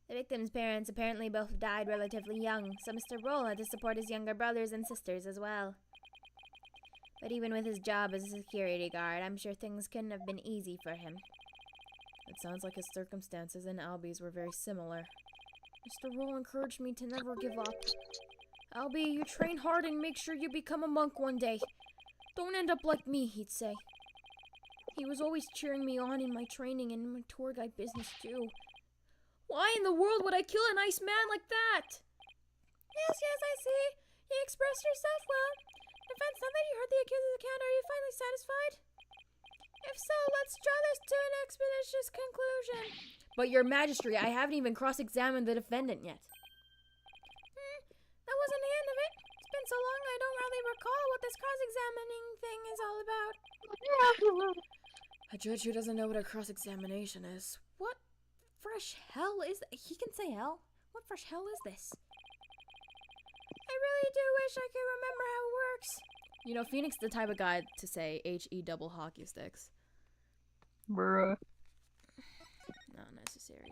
A: The victim's parents apparently both died relatively young, so Mr. Roll had to support his younger brothers and sisters as well. But even with his job as a security guard, I'm sure things couldn't have been easy for him. It sounds like his circumstances and Albie's were very similar. Mr. Roll encouraged me to never give up. Albie, you train hard and make sure you become a monk one day. Don't end up like me, he'd say. He was always cheering me on in my training and in my tour guide business too. Why in the world would I kill a nice man like that? Yes, I see. You expressed yourself well. Defense, now that you heard the accuser's account, are you finally satisfied? If so, let's draw this to an expeditious conclusion. But your majesty, I haven't even cross-examined the defendant yet. That wasn't the end of it. It's been so long I don't really recall what this cross-examining thing is all about. A judge who doesn't know what a cross-examination is. What fresh hell is that? He can say hell? What fresh hell is this? I really do wish I could remember how it works. You know, Phoenix the type of guy to say H-E double hockey sticks.
D: Bruh.
A: Not necessary.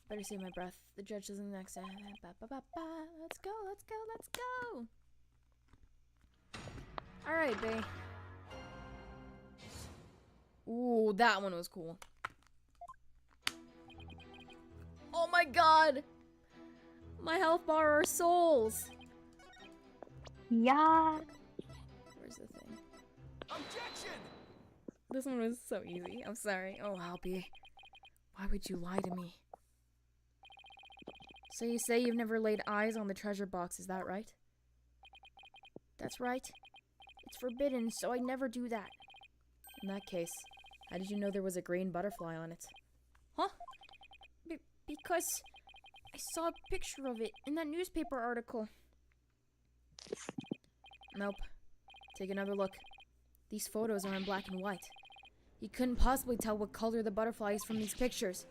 A: Better save my breath. The judge doesn't next time. Let's go. Alright, bae. Ooh, that one was cool. Oh my god! My health bar are souls!
D: Yeah.
A: Where's the thing?
C: Objection!
A: This one was so easy. I'm sorry. Oh, Albie. Why would you lie to me? So you say you've never laid eyes on the treasure box, is that right? That's right. It's forbidden, so I'd never do that. In that case, How did you know there was a green butterfly on it? Huh? Because I saw a picture of it in that newspaper article. Nope. Take another look. These photos are in black and white. You couldn't possibly tell what color the butterfly is from these pictures.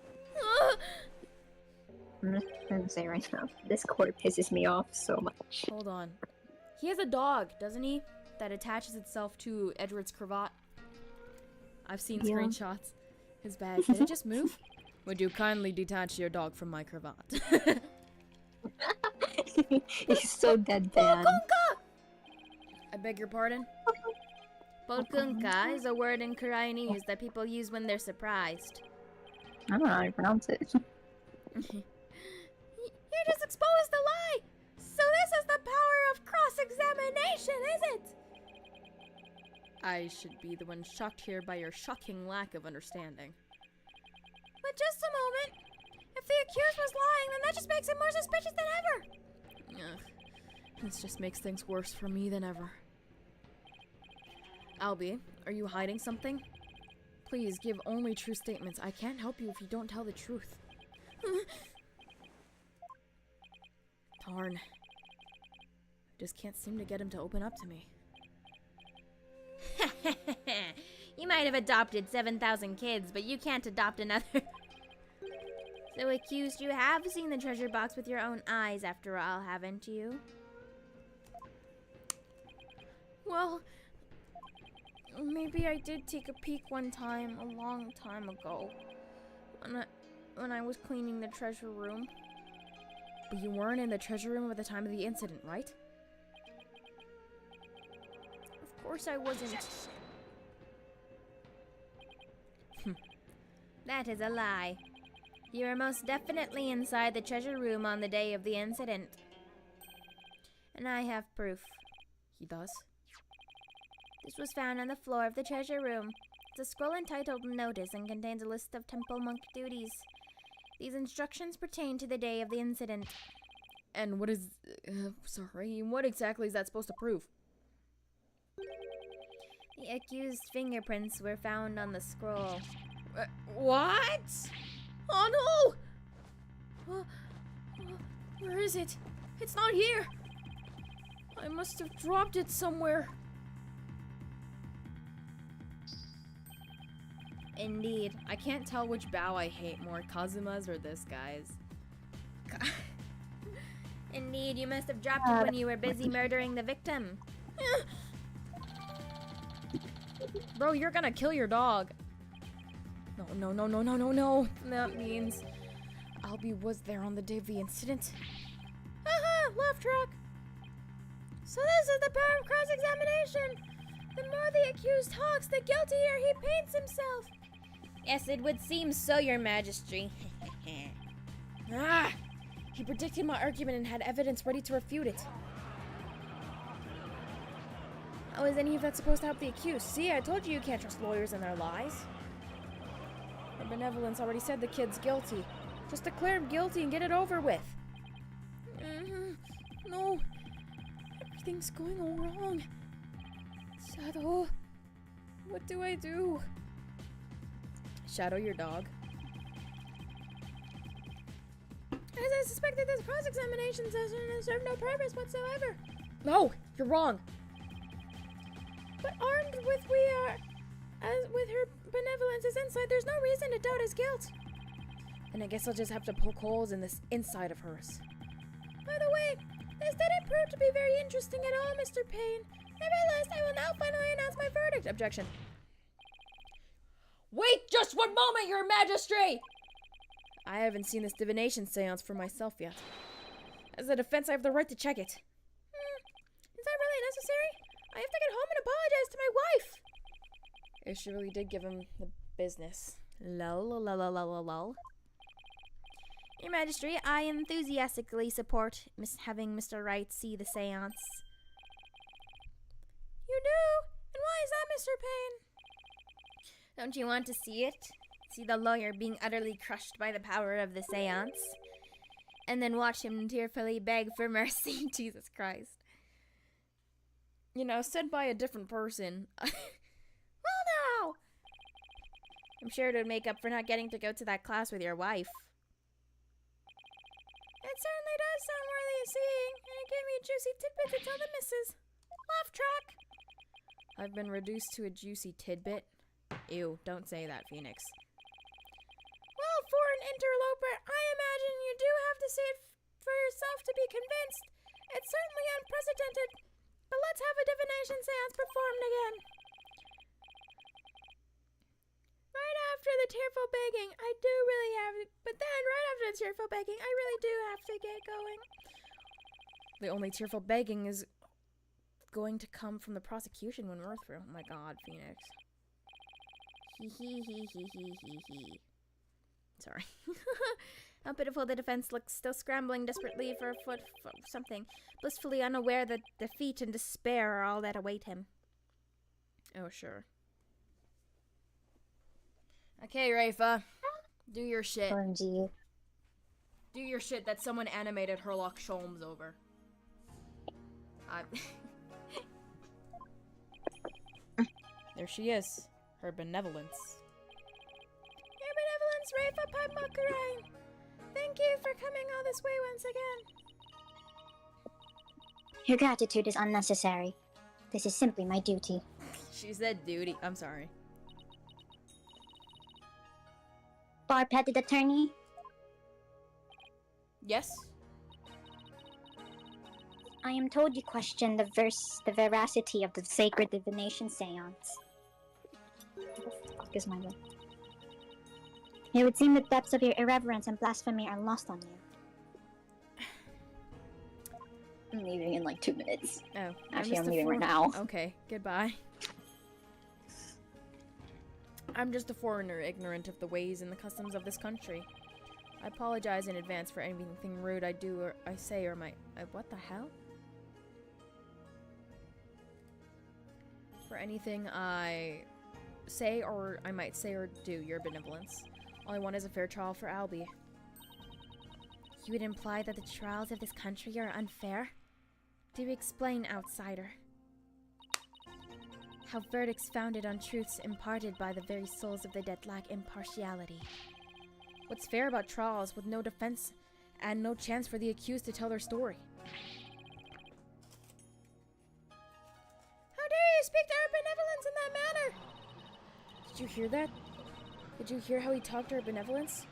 D: I'm just gonna say right now, this court pisses me off so much.
A: Hold on. He has a dog, doesn't he? That attaches itself to Edward's cravat. I've seen
D: Yeah.
A: screenshots. His badge. Did it just move? Would you kindly detach your dog from my cravat?
D: He's so deadpan.
A: Polkunka! I beg your pardon? Polkunka is a word in Koreanese that people use when they're surprised.
D: I don't know how to pronounce it.
A: You just exposed the lie! So this is the power of cross-examination, is it? I should be the one shocked here by your shocking lack of understanding. But just a moment. If the accused was lying, then that just makes him more suspicious than ever. Ugh. This just makes things worse for me than ever. Albie, are you hiding something? Please give only true statements. I can't help you if you don't tell the truth. Darn. I just can't seem to get him to open up to me. You might have adopted 7,000 kids, but you can't adopt another. So accused, you have seen the treasure box with your own eyes after all, haven't you? Well, maybe I did take a peek one time, a long time ago, when I was cleaning the treasure room. But you weren't in the treasure room at the time of the incident, right? Of course I wasn't. That is a lie. You were most definitely inside the treasure room on the day of the incident. And I have proof. He does? This was found on the floor of the treasure room. It's a scroll entitled Notice and contains a list of temple monk duties. These instructions pertain to the day of the incident. And what is... sorry, what exactly is that supposed to prove? The accused's fingerprints were found on the scroll. What? Oh no! Where is it? It's not here! I must have dropped it somewhere. Indeed. I can't tell which bow I hate more, Kazuma's or this guy's. Indeed, you must have dropped it when you were busy murdering the victim. Bro, you're gonna kill your dog. No. That means Albie was there on the day of the incident. Haha, laugh track. So this is the power of cross-examination. The more the accused talks, the guiltier he paints himself. Yes, it would seem so, your majesty. He predicted my argument and had evidence ready to refute it. How is any of that supposed to help the accused? See, I told you can't trust lawyers and their lies. Her benevolence already said the kid's guilty. Just declare him guilty and get it over with. No. Everything's going all wrong. Shadow. What do I do? Shadow your dog. As I suspected, this cross-examination session has served no purpose whatsoever. No, you're wrong. But armed with with her benevolence as insight, there's no reason to doubt his guilt. And I guess I'll just have to poke holes in this inside of hers. By the way, this didn't prove to be very interesting at all, Mr. Payne. Nevertheless, I will now finally announce my verdict. Objection. Wait just one moment, your majesty! I haven't seen this divination seance for myself yet. As a defense, I have the right to check it. Is that really necessary? I have to get home and apologize to my wife. If she really did give him the business. Lol. Your Majesty, I enthusiastically support having Mr. Wright see the seance. You do? And why is that, Mr. Payne? Don't you want to see it? See the lawyer being utterly crushed by the power of the seance? And then watch him tearfully beg for mercy. Jesus Christ. You know, said by a different person. Well, now! I'm sure it would make up for not getting to go to that class with your wife. It certainly does sound worthy of seeing, and it gave me a juicy tidbit to tell the missus. Laugh track! I've been reduced to a juicy tidbit. Ew, don't say that, Phoenix. Well, for an interloper, I imagine you do have to see it for yourself to be convinced. It's certainly unprecedented, but let's have a divination seance performed again. Right after the tearful begging, I do really have to, but then right after the tearful begging, I really do have to get going. The only tearful begging is going to come from the prosecution when we're through. Oh my god, Phoenix. Hee. Sorry. How pitiful the defense looks, still scrambling desperately for a foot for something, blissfully unaware that defeat and despair are all that await him. Oh, sure. Okay, Rafa. Do your shit.
D: OMG.
A: Do your shit that someone animated Herlock Sholmes over. There she is. Her benevolence. Your benevolence, Rafa Padmakarain. Thank you for coming all this way once again.
D: Your gratitude is unnecessary. This is simply my duty.
A: She said duty. I'm sorry.
D: Bar-petted attorney?
A: Yes?
D: I am told you question the veracity of the sacred divination seance. What the fuck is my lip? It would seem the depths of your irreverence and blasphemy are lost on you. I'm leaving in like 2 minutes.
A: Oh.
D: Actually, I'm leaving right now.
A: Okay, goodbye. I'm just a foreigner, ignorant of the ways and the customs of this country. I apologize in advance for anything rude I do or I say or what the hell? For anything I say or I might say or do, your benevolence. All I want is a fair trial for Albie. You would imply that the trials of this country are unfair? Do explain, outsider. How verdicts founded on truths imparted by the very souls of the dead lack impartiality. What's fair about trials with no defense and no chance for the accused to tell their story? How dare you speak to our benevolence in that manner? Did you hear that? Did you hear how he talked to her benevolence?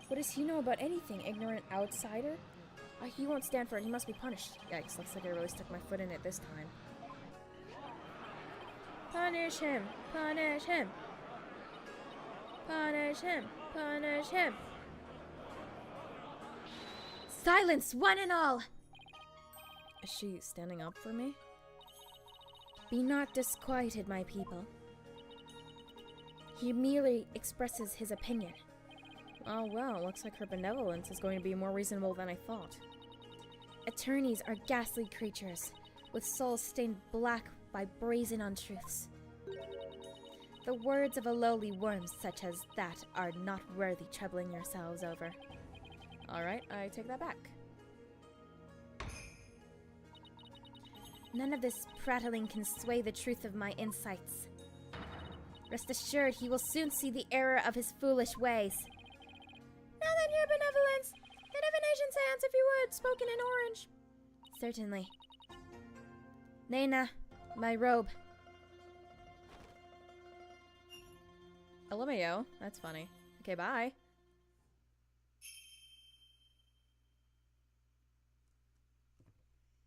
A: What does he know about anything, ignorant outsider? He won't stand for it. He must be punished. Yikes, looks like I really stuck my foot in it this time. Punish him! Punish him! Punish him! Punish him! Silence, one and all! Is she standing up for me? Be not disquieted, my people. He merely expresses his opinion. Oh well, looks like her benevolence is going to be more reasonable than I thought. Attorneys are ghastly creatures, with souls stained black by brazen untruths. The words of a lowly worm such as that are not worthy troubling yourselves over. Alright, I take that back. None of this prattling can sway the truth of my insights. Rest assured, he will soon see the error of his foolish ways. Now then, your benevolence, the divination seance, if you would, spoken in orange. Certainly. Nena, my robe. LMAO, that's funny. Okay, bye.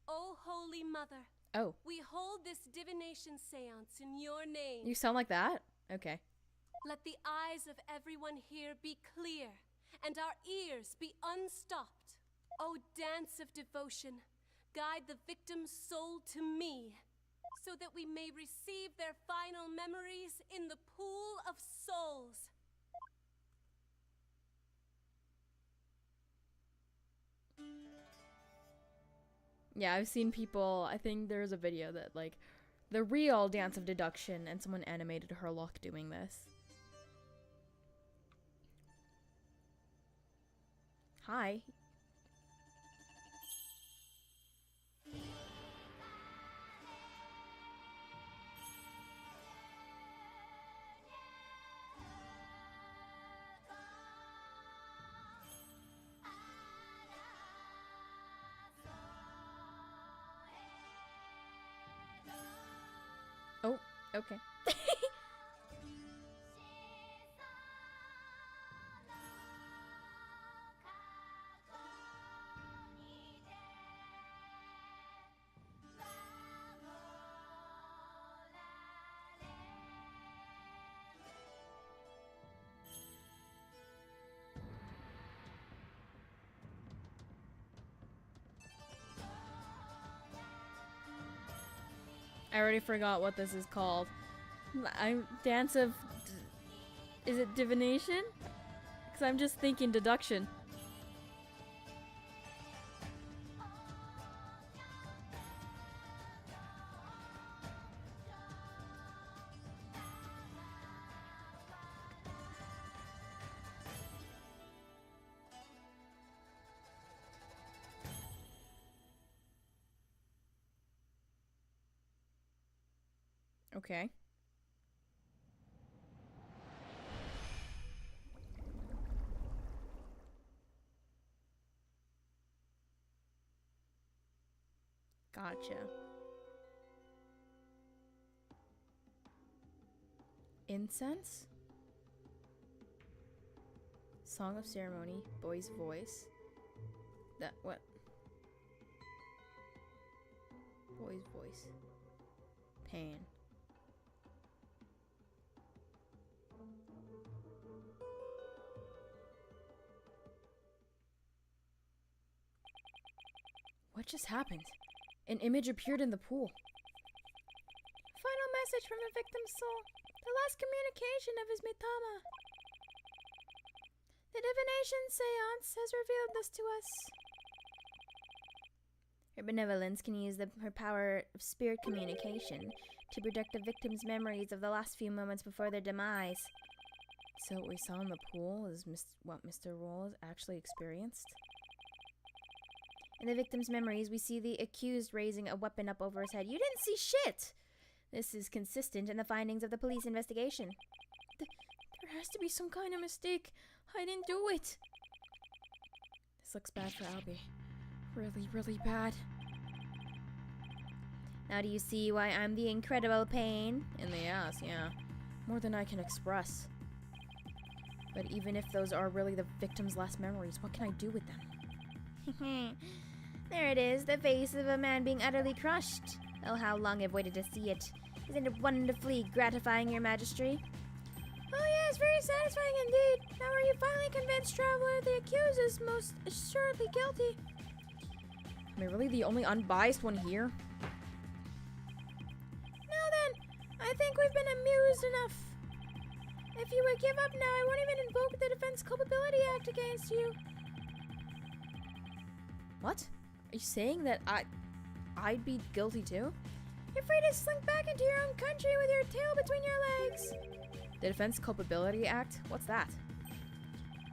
E: O Holy Mother,
A: Oh,
E: we hold this divination seance in your name.
A: you sound like that? Okay.
E: Let the eyes of everyone here be clear, and our ears be unstopped. O dance of devotion, guide the victim's soul to me, so that we may receive their final memories in the pool of souls.
A: Yeah, I've seen people, I think there's a video that, like, the real dance of deduction, and someone animated Herlock doing this. Hi. Okay. I already forgot what this is called. I'm dance of. Is it divination? Because I'm just thinking deduction. Okay. Gotcha. Incense? Song of ceremony, boy's voice. That what? Boy's voice. Pain. What just happened? An image appeared in the pool. Final message from the victim's soul. The last communication of his Mitama. The divination seance has revealed this to us. Her benevolence can use her power of spirit communication to protect the victim's memories of the last few moments before their demise. So what we saw in the pool is what Mr. Rolls actually experienced? In the victim's memories, we see the accused raising a weapon up over his head. You didn't see shit! This is consistent in the findings of the police investigation. There has to be some kind of mistake. I didn't do it. This looks bad for Albie. Really, really bad. Now do you see why I'm the incredible pain? In the ass, yeah. More than I can express. But even if those are really the victim's last memories, what can I do with them? There it is, the face of a man being utterly crushed. Oh, how long I've waited to see it. Isn't it wonderfully gratifying, Your Majesty? Oh yes, very satisfying indeed. Now are you finally convinced, Traveler, the accused is most assuredly guilty? Am I really the only unbiased one here? Now then, I think we've been amused enough. If you would give up now, I won't even invoke the Defense Culpability Act against you. What? Are you saying that I'd be guilty too? You're free to slink back into your own country with your tail between your legs. The Defense Culpability Act? What's that?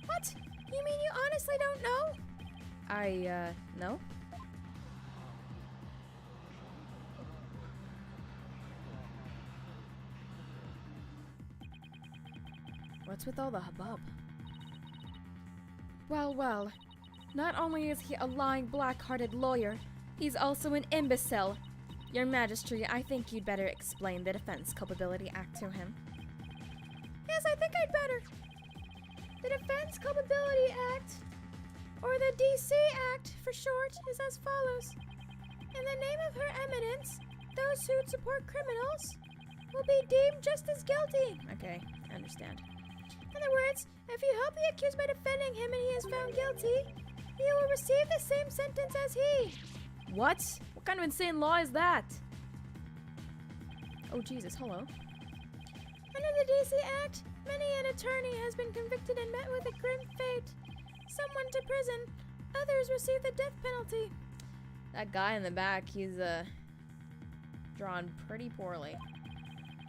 A: What? You mean you honestly don't know? No? What's with all the hubbub? Well, well. Not only is he a lying, black-hearted lawyer, he's also an imbecile. Your Majesty, I think you'd better explain the Defense Culpability Act to him. Yes, I think I'd better. The Defense Culpability Act, or the DC Act for short, is as follows. In the name of Her Eminence, those who support criminals will be deemed just as guilty. Okay, I understand. In other words, if you help the accused by defending him and he is found guilty, you will receive the same sentence as he. What? What kind of insane law is that? Oh, Jesus, hello. Under the DC Act, many an attorney has been convicted and met with a grim fate. Some went to prison, others received the death penalty. That guy in the back, he's, drawn pretty poorly.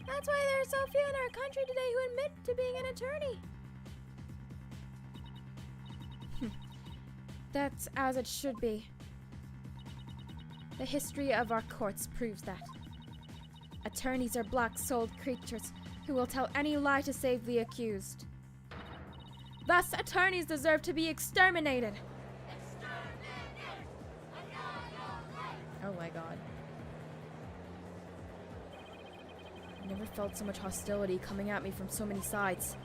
A: That's why there are so few in our country today who admit to being an attorney. That's as it should be. The history of our courts proves that. Attorneys are black-souled creatures who will tell any lie to save the accused. Thus, attorneys deserve to be exterminated. Oh my god. I've never felt so much hostility coming at me from so many sides.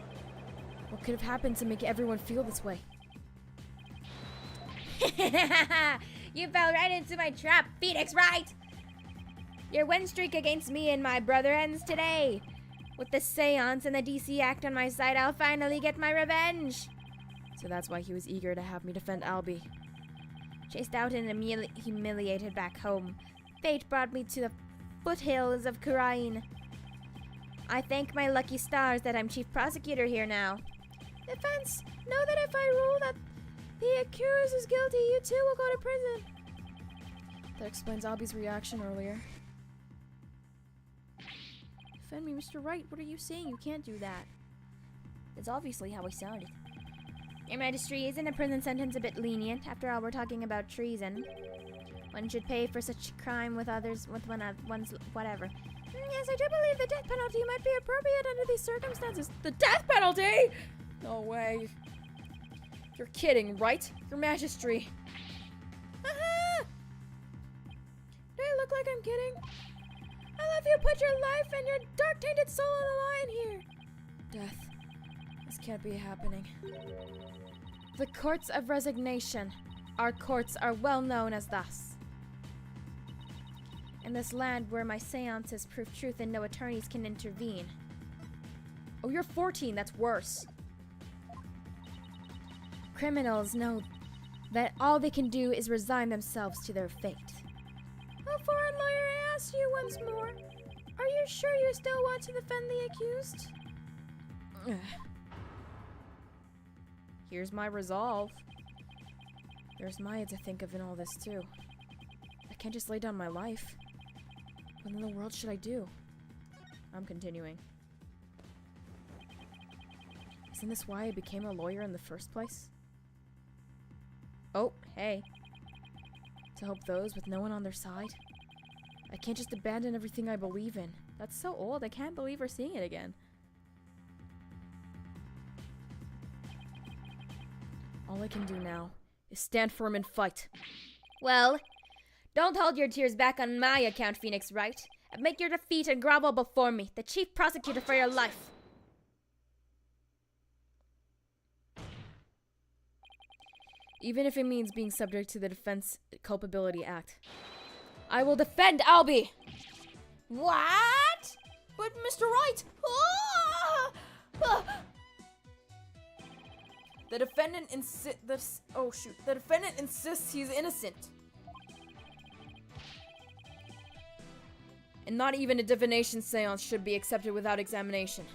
A: What could have happened to make everyone feel this way? You fell right into my trap, Phoenix, right? Your win streak against me and my brother ends today. With the seance and the DC Act on my side, I'll finally get my revenge. So that's why he was eager to have me defend Albie. Chased out and humiliated back home, fate brought me to the foothills of Kurain. I thank my lucky stars that I'm chief prosecutor here now. Defense, know that if I rule that the accused is guilty, you too will go to prison. That explains Albie's reaction earlier. Defend me, Mr. Wright. What are you saying? You can't do that. That's obviously how I sounded. Your Majesty, isn't a prison sentence a bit lenient? After all, we're talking about treason. One should pay for such crime with others, with one's whatever. Yes, I do believe the death penalty might be appropriate under these circumstances. The death penalty? No way. You're kidding, right? Your Majesty. Haha! Do I look like I'm kidding? I'll have you put your life and your dark-tainted soul on the line here. Death. This can't be happening. The courts of resignation. Our courts are well known as thus. In this land where my seances prove truth and no attorneys can intervene. Oh, you're 14, that's worse. Criminals know that all they can do is resign themselves to their fate. Oh, foreign lawyer, I ask you once more. Are you sure you still want to defend the accused? Here's my resolve. There's Maya to think of in all this, too. I can't just lay down my life. What in the world should I do? I'm continuing. Isn't this why I became a lawyer in the first place? Oh, hey. To help those with no one on their side? I can't just abandon everything I believe in. That's so old, I can't believe we're seeing it again. All I can do now is stand firm and fight. Well, don't hold your tears back on my account, Phoenix Wright. Admit your defeat and grovel before me, the chief prosecutor for your life. Even if it means being subject to the Defense Culpability Act. I will defend Albie! What? But Mr. Wright! Ah! Ah! The defendant insists he's innocent. And not even a divination seance should be accepted without examination.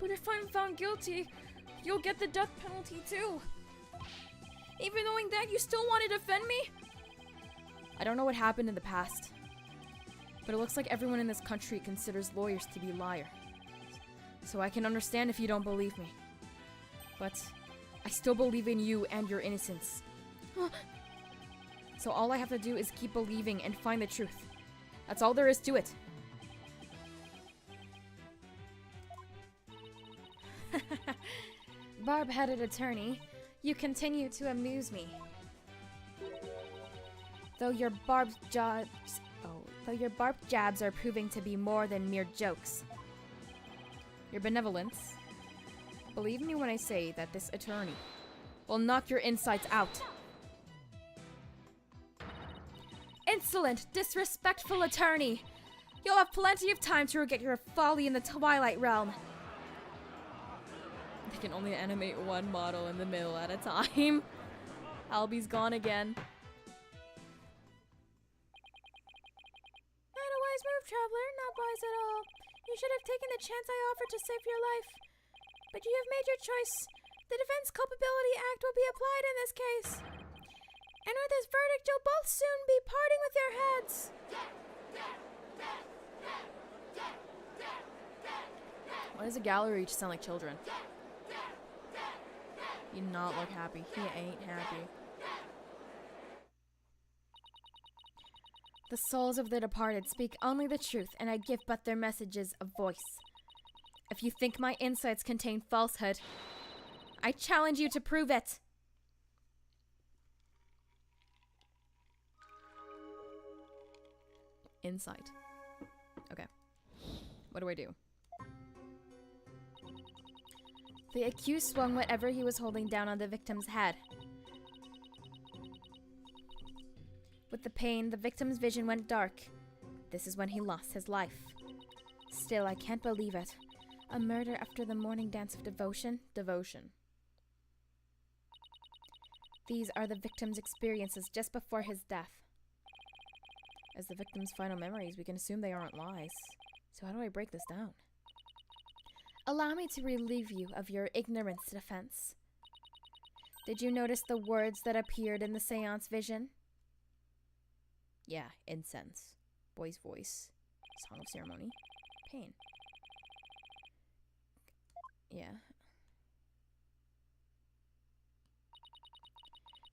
A: But if I'm found guilty, you'll get the death penalty too. Even knowing that, you still want to defend me? I don't know what happened in the past, but it looks like everyone in this country considers lawyers to be liars. So I can understand if you don't believe me. But I still believe in you and your innocence. So all I have to do is keep believing and find the truth. That's all there is to it. Barb-headed attorney, you continue to amuse me. Though your barbed jabs are proving to be more than mere jokes. Your benevolence. Believe me when I say that this attorney will knock your insides out. Insolent, disrespectful attorney! You'll have plenty of time to regret your folly in the Twilight Realm. They can only animate one model in the middle at a time. Albie's gone again. Not a wise move, traveler. Not wise at all. You should have taken the chance I offered to save your life. But you have made your choice. The Defense Culpability Act will be applied in this case. And with this verdict, you'll both soon be parting with your heads. Why does the gallery just sound like children? You not look happy. He ain't happy. The souls of the departed speak only the truth, and I give but their messages a voice. If you think my insights contain falsehood, I challenge you to prove it. Insight. Okay. What do I do? The accused swung whatever he was holding down on the victim's head. With the pain, the victim's vision went dark. This is when he lost his life. Still, I can't believe it. A murder after the morning dance of devotion? Devotion. These are the victim's experiences just before his death. As the victim's final memories, we can assume they aren't lies. So how do I break this down? Allow me to relieve you of your ignorance, defense. Did you notice the words that appeared in the seance vision? Yeah, incense. Boy's voice. Song of ceremony. Pain. Yeah.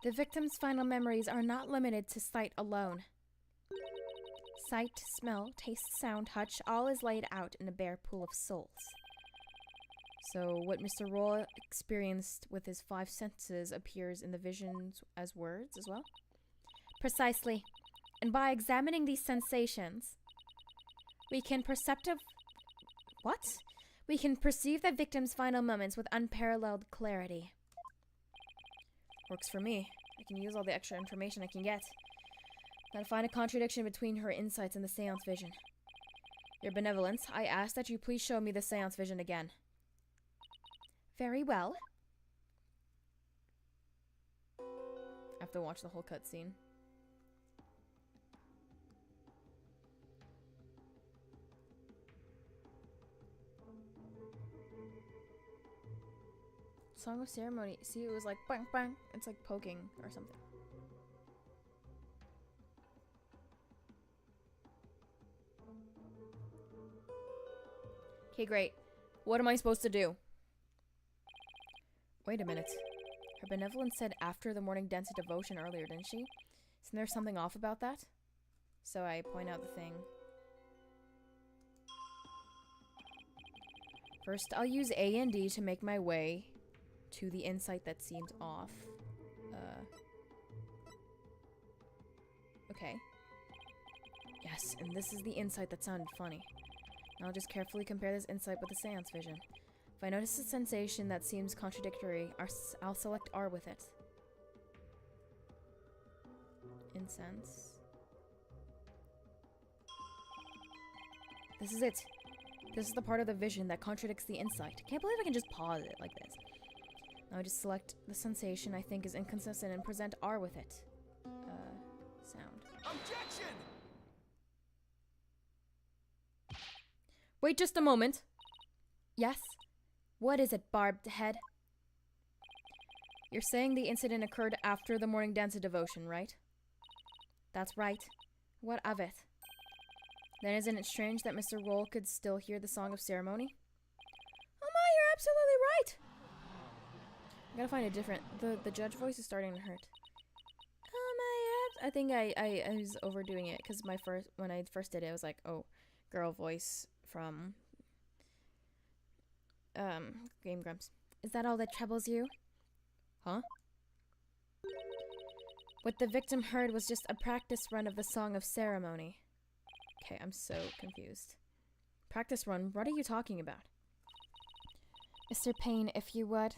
A: The victim's final memories are not limited to sight alone. Sight, smell, taste, sound, touch, all is laid out in a bare pool of souls. So what Mr. Roll experienced with his 5 senses appears in the visions as words as well? Precisely. And by examining these sensations, we can We can perceive the victim's final moments with unparalleled clarity. Works for me. I can use all the extra information I can get. Gotta find a contradiction between her insights and the seance vision. Your benevolence, I ask that you please show me the seance vision again. Very well. I have to watch the whole cutscene. Song of ceremony. See, it was like bang bang. It's like poking or something. Okay, great. What am I supposed to do? Wait a minute. Her benevolence said after the morning dance of devotion earlier, didn't she? Isn't there something off about that? So I point out the thing. First, I'll use A and D to make my way to the insight that seems off. Okay. Yes, and this is the insight that sounded funny. Now I'll just carefully compare this insight with the seance vision. If I notice a sensation that seems contradictory, I'll select R with it. Incense. This is it. This is the part of the vision that contradicts the insight. Can't believe I can just pause it like this. Now I just select the sensation I think is inconsistent and present R with it. Sound.
B: Objection!
A: Wait just a moment. Yes? What is it, Barbed Head? You're saying the incident occurred after the morning dance of devotion, right? That's right. What of it? Then isn't it strange that Mr. Roll could still hear the Song of Ceremony? Oh my, you're absolutely right! I gotta find a different... The judge voice is starting to hurt. Oh my, I think I was overdoing it, because when I first did it, I was like, oh, girl voice from... Game Grumps. Is that all that troubles you? Huh? What the victim heard was just a practice run of the Song of Ceremony. Okay, I'm so confused. Practice run? What are you talking about? Mr. Payne, if you would.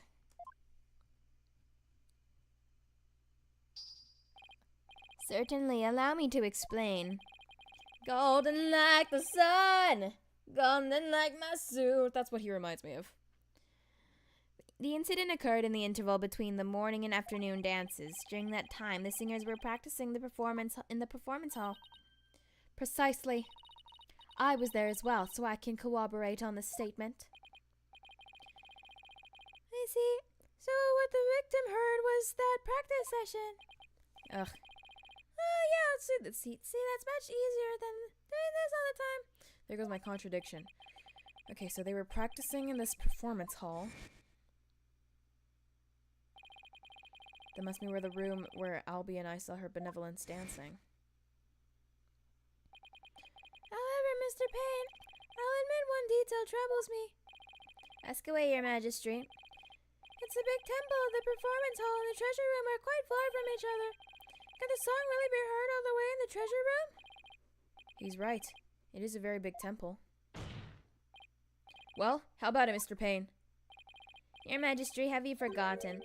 A: Certainly, allow me to explain. Golden like the sun, golden like my suit. That's what he reminds me of. The incident occurred in the interval between the morning and afternoon dances. During that time, the singers were practicing the performance in the performance hall. Precisely. I was there as well, so I can corroborate on this statement. I see. So what the victim heard was that practice session. Ugh. Yeah, see, that's much easier than doing this all the time. There goes my contradiction. Okay, so they were practicing in this performance hall. That must be where the room where Albie and I saw her benevolence dancing. However, Mr. Payne, I'll admit one detail troubles me. Ask away, Your Majesty. It's the big temple, the performance hall, and the treasure room are quite far from each other. Can the song really be heard all the way in the treasure room? He's right. It is a very big temple. Well, how about it, Mr. Payne? Your Majesty, have you forgotten?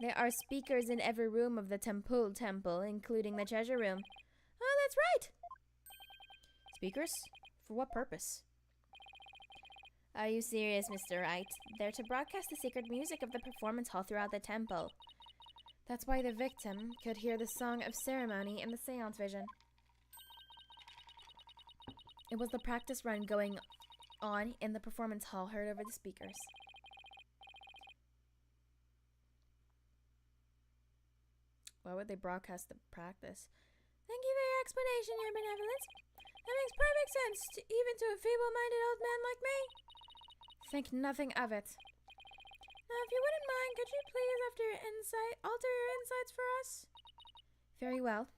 A: There are speakers in every room of the temple, including the treasure room. Oh, that's right! Speakers? For what purpose? Are you serious, Mr. Wright? They're to broadcast the sacred music of the performance hall throughout the temple. That's why the victim could hear the song of ceremony in the seance vision. It was the practice run going on in the performance hall heard over the speakers. Why would they broadcast the practice? Thank you for your explanation, Your Benevolence. That makes perfect sense, even to a feeble-minded old man like me. Think nothing of it. Now, if you wouldn't mind, could you please alter your insights for us? Very well.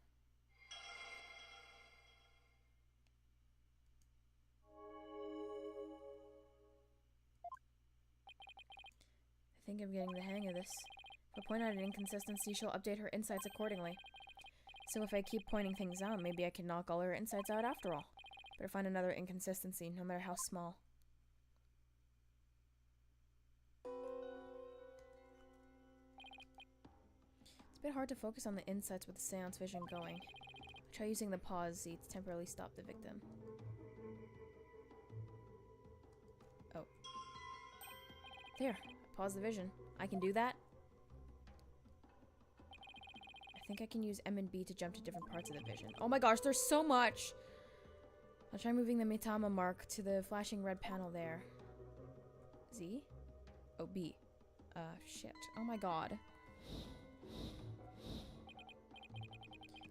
A: I think I'm getting the hang of this. If I point out an inconsistency, she'll update her insights accordingly. So if I keep pointing things out, maybe I can knock all her insights out after all. Better find another inconsistency, no matter how small. It's a bit hard to focus on the insights with the seance vision going. Try using the pause Z to temporarily stop the victim. Oh. There. Pause the vision. I can do that. I think I can use M and B to jump to different parts of the vision. Oh my gosh, there's so much! I'll try moving the Mitama mark to the flashing red panel there. Z? Oh, B. Shit. Oh my god.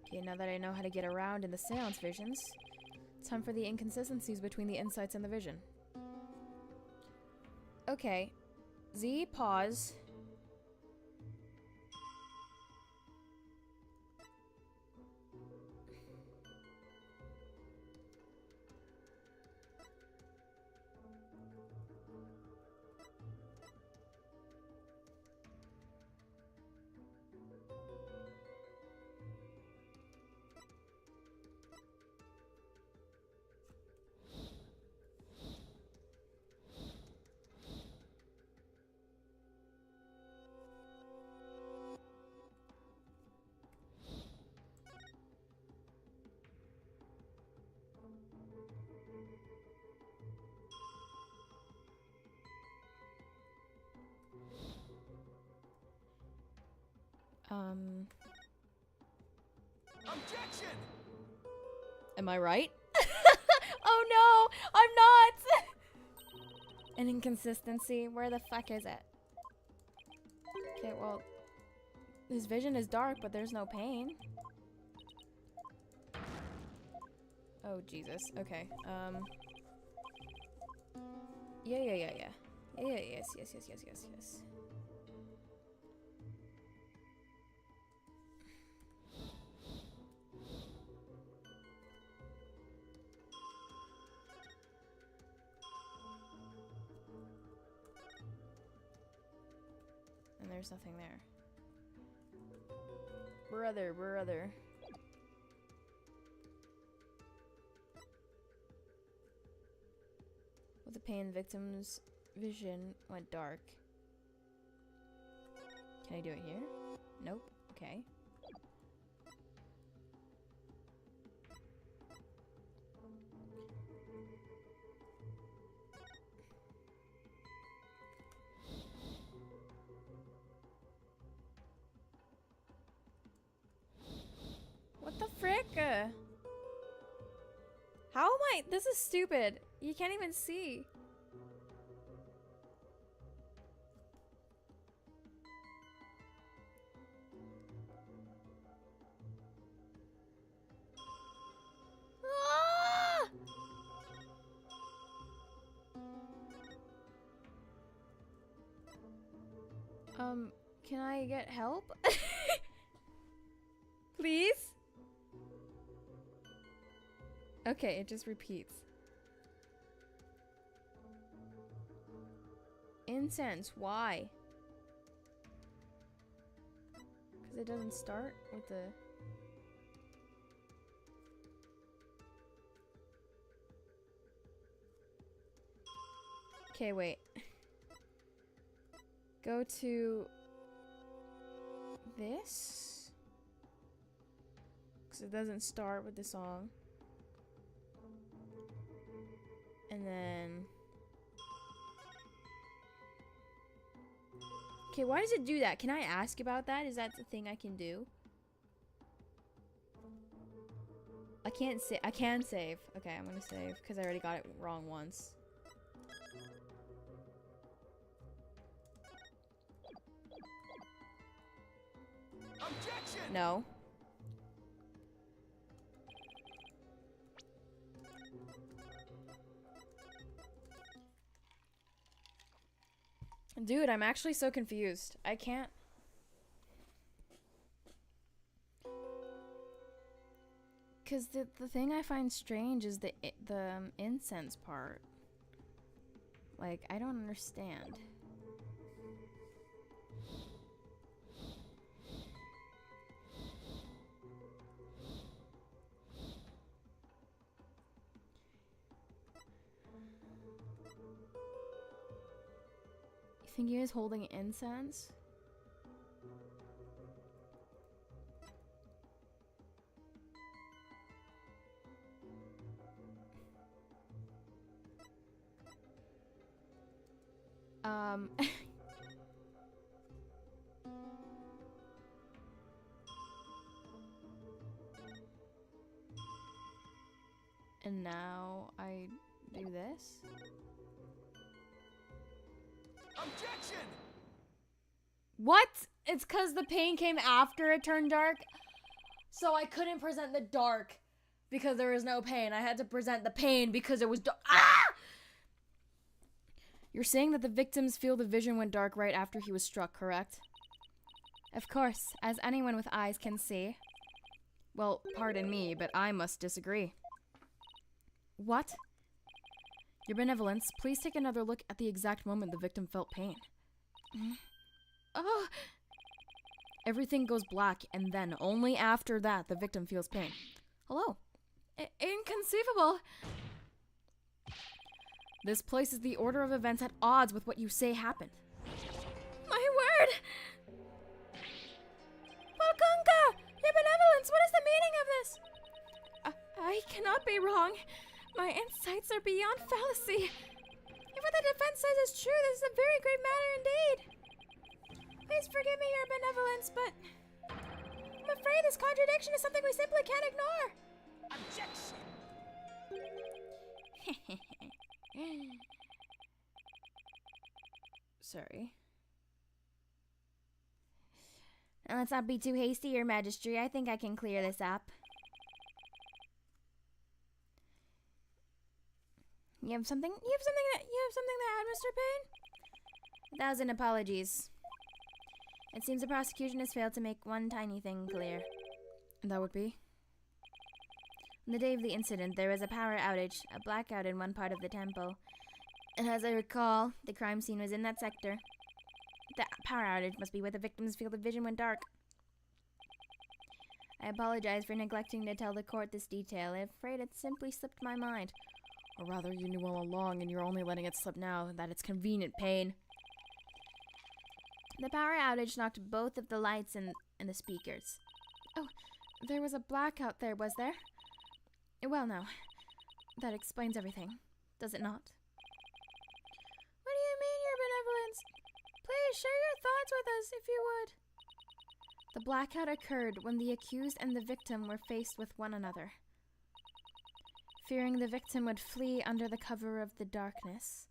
A: Okay, now that I know how to get around in the seance visions, it's time for the inconsistencies between the insights and the vision. Okay. Z, pause.
B: Objection!
A: Am I right? Oh no! I'm not! An inconsistency? Where the fuck is it? Okay, well... his vision is dark, but there's no pain. Oh, Jesus. Okay, Yeah. Yes. And there's nothing there. Brother. With the pain, victim's vision went dark. Can I do it here? Nope. Okay. What the frick? How am I? This is stupid. You can't even see. Ah! Can I get help? Please? Okay, it just repeats. incense. Why? Because it doesn't start with the... Okay, wait. Go to this. Because it doesn't start with the song. And then... Okay, why does it do that? Can I ask about that? Is that the thing I can do? I can't say. I can save. Okay, I'm gonna save because I already got it wrong once.
B: Objection!
A: No. Dude, I'm actually so confused. I can't... Because the thing I find strange is the incense part. Like, I don't understand. You think he is holding incense? And now I do this?
B: Objection!
A: What? It's because the pain came after it turned dark? So I couldn't present the dark because there was no pain. I had to present the pain because it was dark. Ah! You're saying that the victim's field of vision went dark right after he was struck, correct? Of course, as anyone with eyes can see. Well, pardon me, but I must disagree. What? Your benevolence, please take another look at the exact moment the victim felt pain. Oh! Everything goes black, and then, only after that, the victim feels pain. Hello? Inconceivable! This places the order of events at odds with what you say happened. My word! Balkunga! Your benevolence, what is the meaning of this? I cannot be wrong. My insights are beyond fallacy. If what the defense says is true, this is a very great matter indeed. Please forgive me, Your Benevolence, but I'm afraid this contradiction is something we simply can't ignore.
B: Objection!
A: Sorry. Now, let's not be too hasty, Your Majesty. I think I can clear this up. You have something to add, Mr. Payne? 1,000 apologies. It seems the prosecution has failed to make one tiny thing clear. That would be? On the day of the incident, there was a power outage, a blackout in one part of the temple. And as I recall, the crime scene was in that sector. The power outage must be where the victim's field of vision went dark. I apologize for neglecting to tell the court this detail. I'm afraid it simply slipped my mind. Or rather, you knew all along and you're only letting it slip now that it's convenient, Payne. The power outage knocked both of the lights and the speakers. Oh, there was a blackout there, was there? Well, no. That explains everything, does it not? What do you mean, Your Benevolence? Please share your thoughts with us, if you would. The blackout occurred when the accused and the victim were faced with one another. Fearing the victim would flee under the cover of the darkness,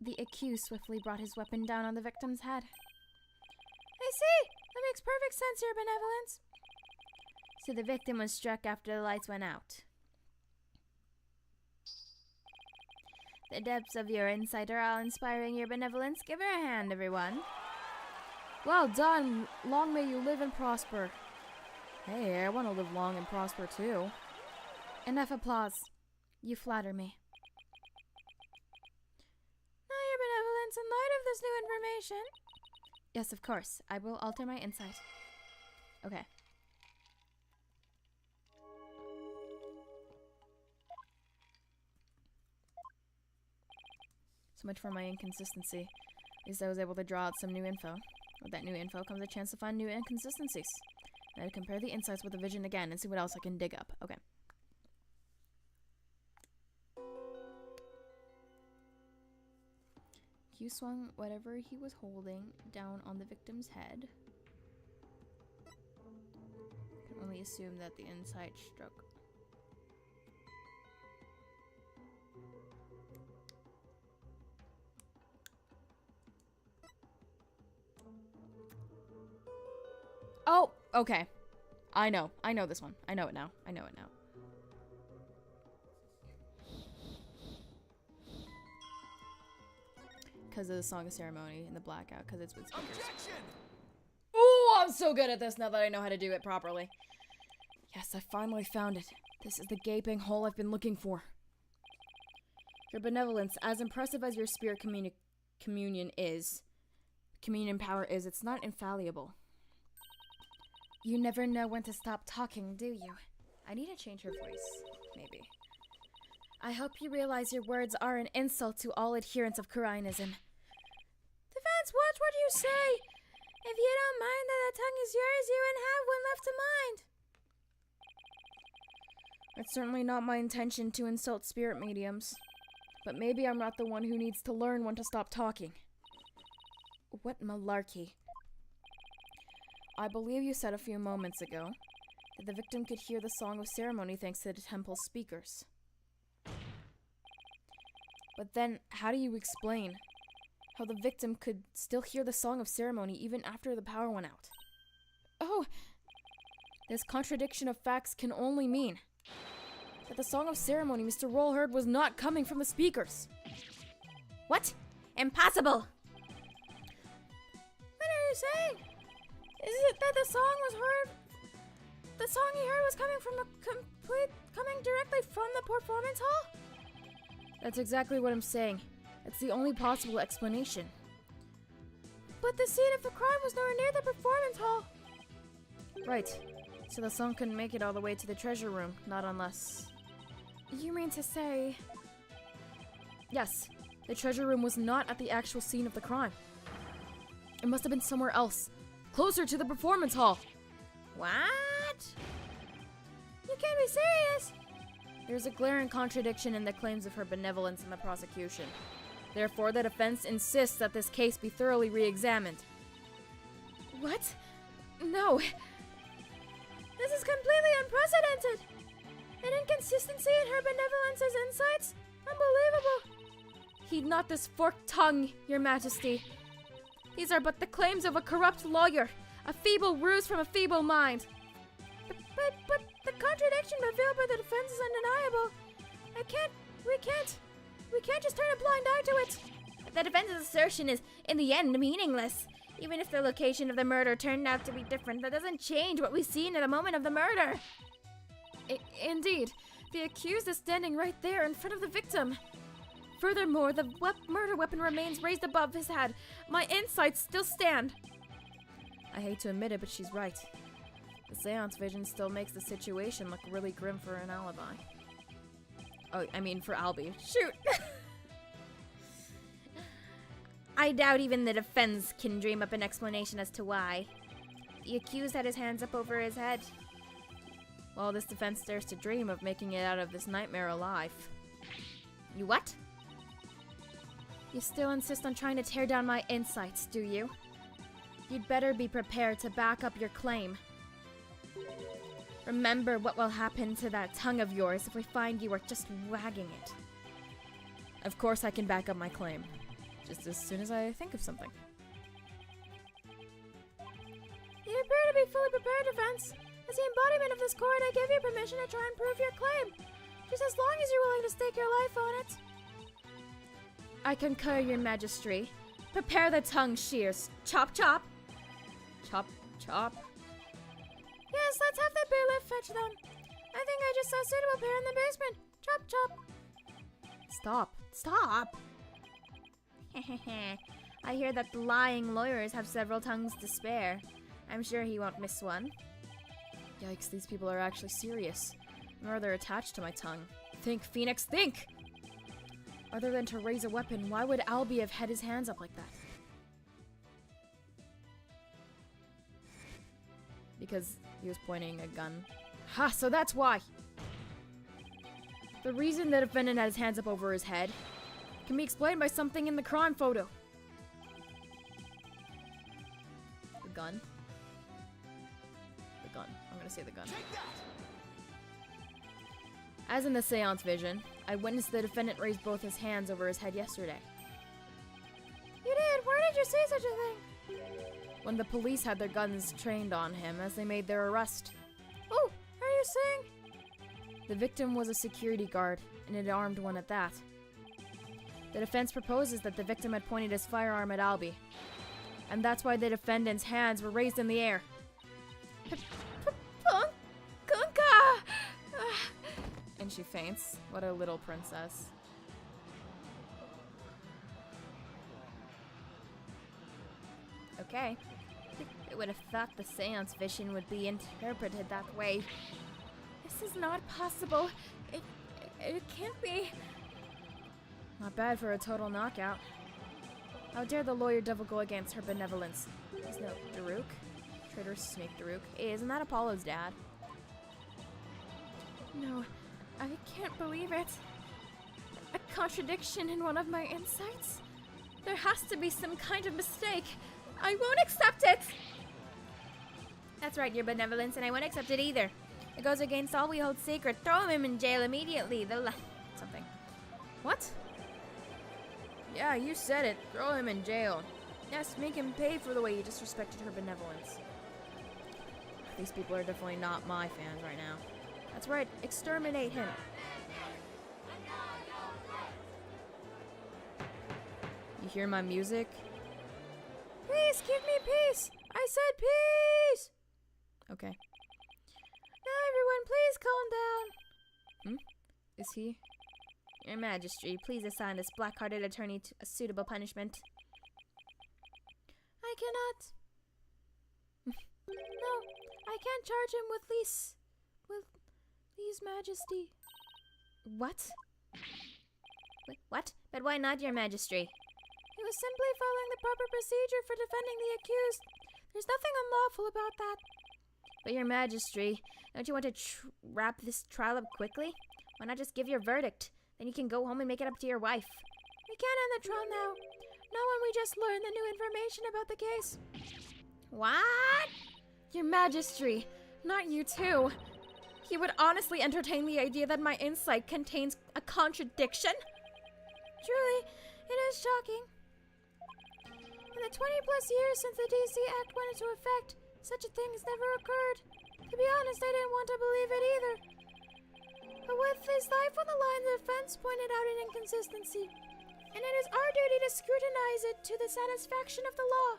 A: the accused swiftly brought his weapon down on the victim's head. I see! That makes perfect sense, Your Benevolence. So the victim was struck after the lights went out. The depths of your insight are all inspiring, Your Benevolence. Give her a hand, everyone. Well done! Long may you live and prosper. Hey, I want to live long and prosper too. Enough applause. You flatter me. Now, Your this new information. Yes, of course. I will alter my insight. Okay. So much for my inconsistency. At least I was able to draw out some new info. With that new info comes a chance to find new inconsistencies. And I compare the insights with the vision again and see what else I can dig up. Okay. Q swung whatever he was holding down on the victim's head. Can only assume that the insight struck. Oh, okay. I know this one. I know it now. Because of the Song of Ceremony and the blackout, because it's with speakers.
B: Objection!
A: Ooh, I'm so good at this now that I know how to do it properly. Yes, I finally found it. This is the gaping hole I've been looking for. Your benevolence, as impressive as your spirit communion power is, it's not infallible. You never know when to stop talking, do you? I need to change her voice, maybe. I hope you realize your words are an insult to all adherents of Kurainism. Defense, watch what you say! If you don't mind that the tongue is yours, you wouldn't have one left to mind. It's certainly not my intention to insult spirit mediums. But maybe I'm not the one who needs to learn when to stop talking. What malarkey. I believe you said a few moments ago that the victim could hear the Song of Ceremony thanks to the temple's speakers. But then, how do you explain how the victim could still hear the Song of Ceremony even after the power went out? Oh! This contradiction of facts can only mean that the Song of Ceremony Mr. Roll heard was not coming from the speakers. What? Impossible! What are you saying? Is it that the song was heard? The song he heard was coming directly from the performance hall? That's exactly what I'm saying. It's the only possible explanation. But the scene of the crime was nowhere near the performance hall. Right. So the song couldn't make it all the way to the treasure room, not unless... You mean to say... Yes. The treasure room was not at the actual scene of the crime. It must have been somewhere else. Closer to the performance hall. What? You can't be serious. There's a glaring contradiction in the claims of her benevolence in the prosecution. Therefore, the defense insists that this case be thoroughly re-examined. What? No. This is completely unprecedented. An inconsistency in her benevolence's insights? Unbelievable. Heed not this forked tongue, your majesty. These are but the claims of a corrupt lawyer, a feeble ruse from a feeble mind. But the contradiction revealed by the defense is undeniable. We can't just turn a blind eye to it. The defense's assertion is, in the end, meaningless. Even if the location of the murder turned out to be different, that doesn't change what we see in the moment of the murder. Indeed, the accused is standing right there in front of the victim. Furthermore, the murder weapon remains raised above his head. My insights still stand. I hate to admit it, but she's right. The seance vision still makes the situation look really grim for an alibi. Oh, I mean for Albie. Shoot! I doubt even the defense can dream up an explanation as to why. The accused had his hands up over his head. Well, this defense dares to dream of making it out of this nightmare alive. You what? You still insist on trying to tear down my insights, do you? You'd better be prepared to back up your claim. Remember what will happen to that tongue of yours if we find you are just wagging it. Of course I can back up my claim. Just as soon as I think of something. You appear to be fully prepared, defense. As the embodiment of this court, I give you permission to try and prove your claim. Just as long as you're willing to stake your life on it. I concur, your majesty. Prepare the tongue shears. Chop, chop. Chop, chop. Yes, let's have the bailiff fetch them. I think I just saw a suitable pair in the basement. Chop, chop. Stop. Stop. I hear that the lying lawyers have several tongues to spare. I'm sure he won't miss one. Yikes, these people are actually serious. Nor they're attached to my tongue. Think, Phoenix, think! Other than to raise a weapon, why would Albie have had his hands up like that? Because he was pointing a gun. Ha, so that's why! The reason the defendant had his hands up over his head can be explained by something in the crime photo. The gun. The gun. I'm gonna say the gun. As in the seance vision, I witnessed the defendant raise both his hands over his head yesterday. You did? Why did you say such a thing? When the police had their guns trained on him as they made their arrest. Oh, are you saying? The victim was a security guard, and an armed one at that. The defense proposes that the victim had pointed his firearm at Albie, and that's why the defendant's hands were raised in the air. Kunka! And she faints. What a little princess. Okay. I would have thought the seance vision would be interpreted that way. This is not possible. It can't be. Not bad for a total knockout. How dare the lawyer devil go against her benevolence? There's no Daruk. Traitor Snake Daruk. Hey, isn't that Apollo's dad? No, I can't believe it. A contradiction in one of my insights? There has to be some kind of mistake. I won't accept it! That's right, your benevolence, and I won't accept it either. It goes against all we hold sacred. Throw him in jail immediately. Something. What? Yeah, you said it. Throw him in jail. Yes, make him pay for the way you disrespected her benevolence. These people are definitely not my fans right now. That's right, exterminate him. You hear my music? Please give me peace! I said peace! Okay. Now everyone, please calm down. Is he? Your Majesty, please assign this black-hearted attorney to a suitable punishment. I cannot. No, I can't charge him with Lise Majesty. What? Wait, what? But why not, Your Majesty? He was simply following the proper procedure for defending the accused. There's nothing unlawful about that. But Your Majesty, don't you want to wrap this trial up quickly? Why not just give your verdict? Then you can go home and make it up to your wife. We can't end the trial now. Not when we just learned the new information about the case. What? Your Majesty, not you too. He would honestly entertain the idea that my insight contains a contradiction? Truly, it is shocking. In the 20+ years since the DC Act went into effect, such a thing has never occurred. To be honest, I didn't want to believe it either. But with his life on the line, the defense pointed out an inconsistency, and it is our duty to scrutinize it to the satisfaction of the law.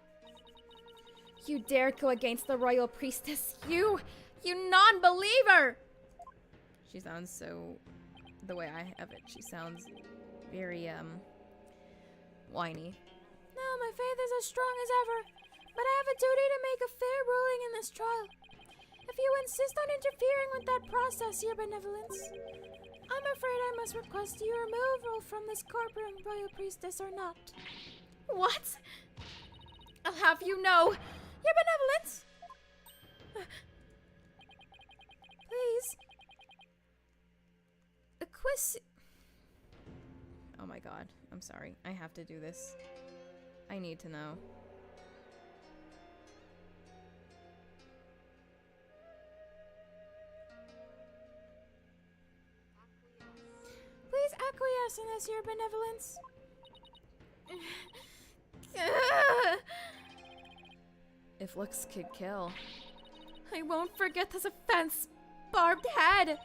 A: You dare go against the royal priestess, you non-believer! She sounds so, the way I have it, she sounds very, whiny. No, my faith is as strong as ever, but I have a duty to make a fair ruling in this trial. If you insist on interfering with that process, Your Benevolence, I'm afraid I must request your removal from this courtroom, royal priestess or not. What? I'll have you know, Your Benevolence! Please. Oh my god, I'm sorry. I have to do this. I need to know. Please acquiesce in this, Your Benevolence. If looks could kill. I won't forget this offense, barbed head.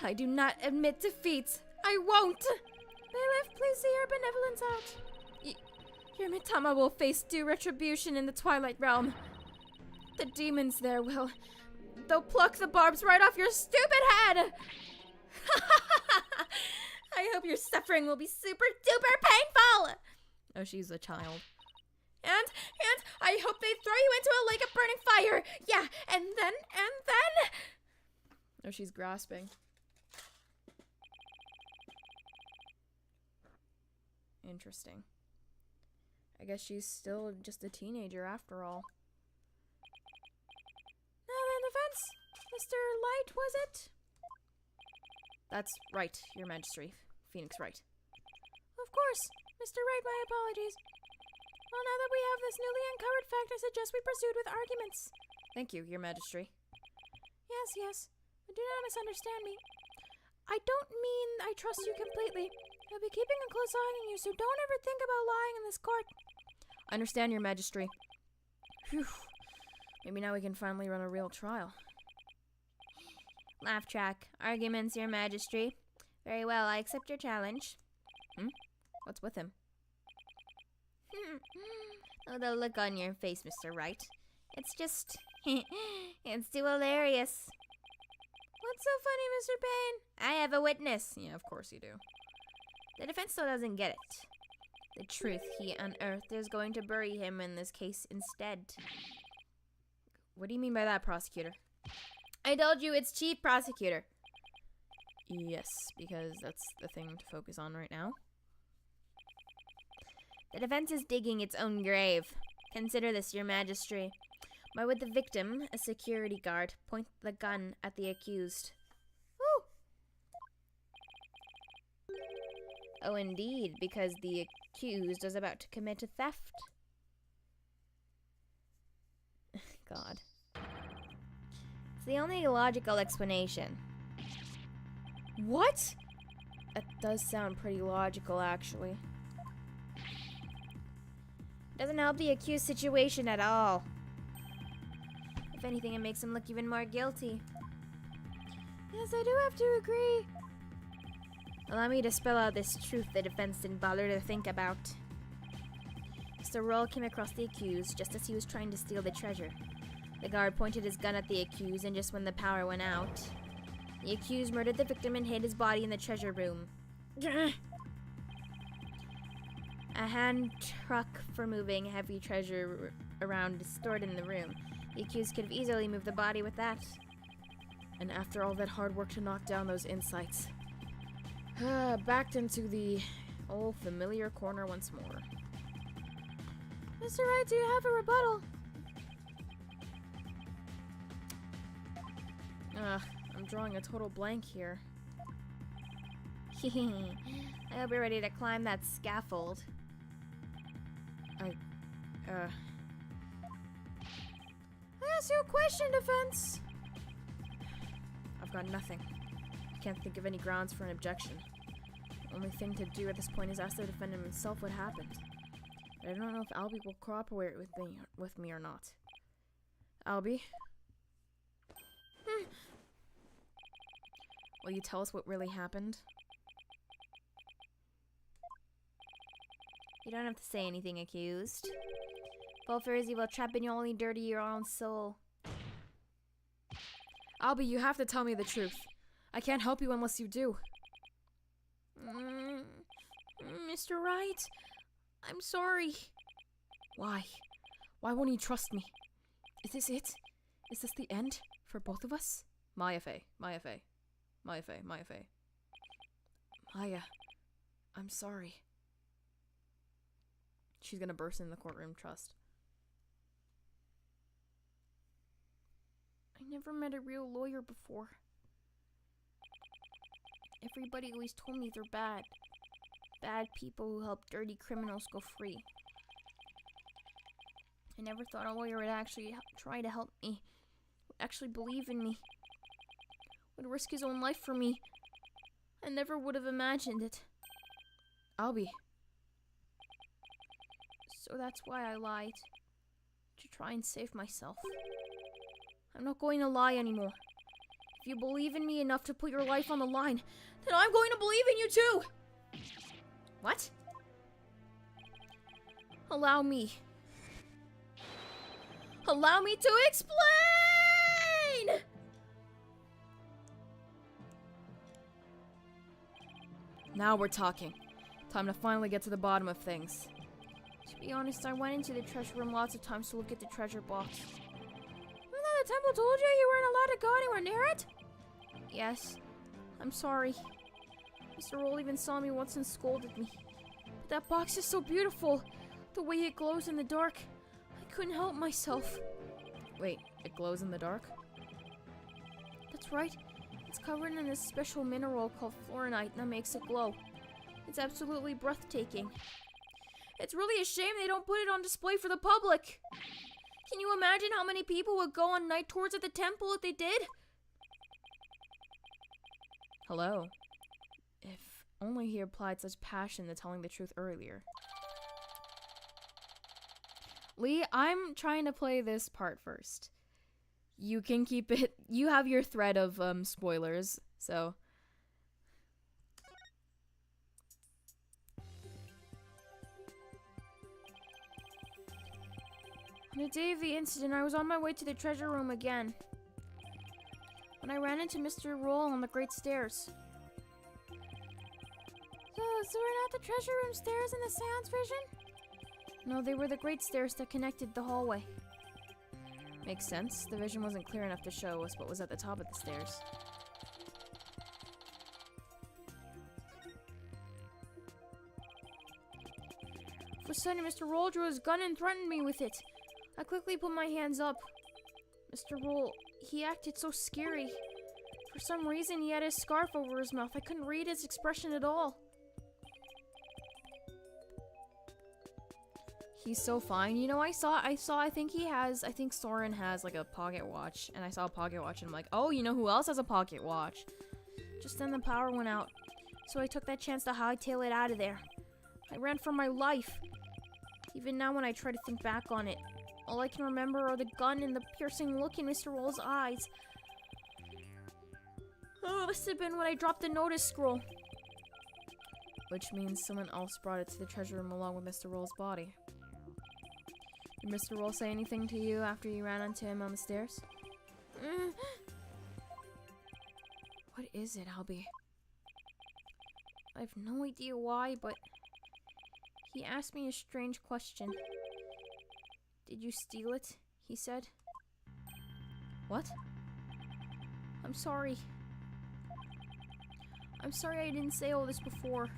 A: I do not admit defeat. I won't. Bailiff, please see Your Benevolence out. Your Mitama will face due retribution in the Twilight Realm. The demons there they'll pluck the barbs right off your stupid head. I hope your suffering will be super duper painful. Oh, she's a child. And I hope they throw you into a lake of burning fire. Yeah, and then. Oh, she's grasping. Interesting. I guess she's still just a teenager after all. Now then, defense, Mr. Light, was it? That's right, Your Majesty. Phoenix Wright. Of course, Mr. Wright, my apologies. Well, now that we have this newly uncovered fact, I suggest we proceed with arguments. Thank you, Your Majesty. Yes, but do not misunderstand me. I don't mean I trust you completely. I'll be keeping a close eye on you, so don't ever think about lying in this court. I understand, Your Majesty. Phew. Maybe now we can finally run a real trial. Laugh track. Arguments, Your Majesty. Very well, I accept your challenge. What's with him? Oh, the look on your face, Mr. Wright. It's just... it's too hilarious. What's so funny, Mr. Payne? I have a witness. Yeah, of course you do. The defense still doesn't get it. The truth he unearthed is going to bury him in this case instead. What do you mean by that, prosecutor? I told you it's Chief Prosecutor. Yes, because that's the thing to focus on right now. The defense is digging its own grave. Consider this, Your Majesty. Why would the victim, a security guard, point the gun at the accused? Woo! Oh, indeed, because the accused is about to commit a theft. God. It's the only logical explanation. What? That does sound pretty logical, actually. Doesn't help the accused situation at all. If anything, it makes him look even more guilty. Yes, I do have to agree. Allow me to spell out this truth the defense didn't bother to think about. Mr. Roll came across the accused just as he was trying to steal the treasure. The guard pointed his gun at the accused, and just when the power went out, the accused murdered the victim and hid his body in the treasure room. A hand truck for moving heavy treasure around is stored in the room. The accused could have easily moved the body with that. And after all that hard work to knock down those insights, backed into the old familiar corner once more. Mr. Wright, do you have a rebuttal? I'm drawing a total blank here. I hope you're ready to climb that scaffold. I ask you a question, defense. I've got nothing. I can't think of any grounds for an objection. The only thing to do at this point is ask the defendant himself what happened. But I don't know if Albie will cooperate with me or not. Albie? Will you tell us what really happened? You don't have to say anything, accused. Bolferzy will trap and you'll only dirty your own soul. Albie, you have to tell me the truth. I can't help you unless you do. Mr. Wright, I'm sorry. Why? Why won't he trust me? Is this it? Is this the end for both of us? Maya Fey. Maya, I'm sorry. She's gonna burst in the courtroom, trust. I never met a real lawyer before. Everybody always told me they're bad. Bad people who help dirty criminals go free. I never thought a lawyer would actually try to help me. Would actually believe in me. Would risk his own life for me. I never would have imagined it. Albie. So that's why I lied. To try and save myself. I'm not going to lie anymore. If you believe in me enough to put your life on the line, then I'm going to believe in you too! What? Allow me. Allow me to explain! Now we're talking. Time to finally get to the bottom of things. To be honest, I went into the treasure room lots of times to look at the treasure box. Even though the temple told you weren't allowed to go anywhere near it? Yes. I'm sorry. Mr. Roll even saw me once and scolded me. But that box is so beautiful. The way it glows in the dark. I couldn't help myself. Wait, it glows in the dark? That's right. It's covered in this special mineral called fluorite that makes it glow. It's absolutely breathtaking. It's really a shame they don't put it on display for the public. Can you imagine how many people would go on night tours at the temple if they did? Hello. If only he applied such passion to telling the truth earlier. Lee, I'm trying to play this part first. You can keep it. You have your thread of spoilers, so. On the day of the incident, I was on my way to the treasure room again, when I ran into Mr. Roll on the great stairs. So we're not the treasure room stairs in the seance vision? No, they were the great stairs that connected the hallway. Makes sense. The vision wasn't clear enough to show us what was at the top of the stairs. For a sudden, Mr. Roll drew his gun and threatened me with it. I quickly put my hands up. Mr. Roll, he acted so scary. For some reason, he had his scarf over his mouth. I couldn't read his expression at all. He's so fine. You know, I think Soren has like a pocket watch, and I saw a pocket watch and I'm like, oh, you know who else has a pocket watch? Just then the power went out, so I took that chance to hightail it out of there. I ran for my life. Even now when I try to think back on it, all I can remember are the gun and the piercing look in Mr. Roll's eyes. Oh, it must have been when I dropped the notice scroll. Which means someone else brought it to the treasure room along with Mr. Roll's body. Did Mr. Roll say anything to you after you ran into him on the stairs? What is it, Albie? I have no idea why, but he asked me a strange question. Did you steal it? He said. What? I'm sorry. I'm sorry I didn't say all this before.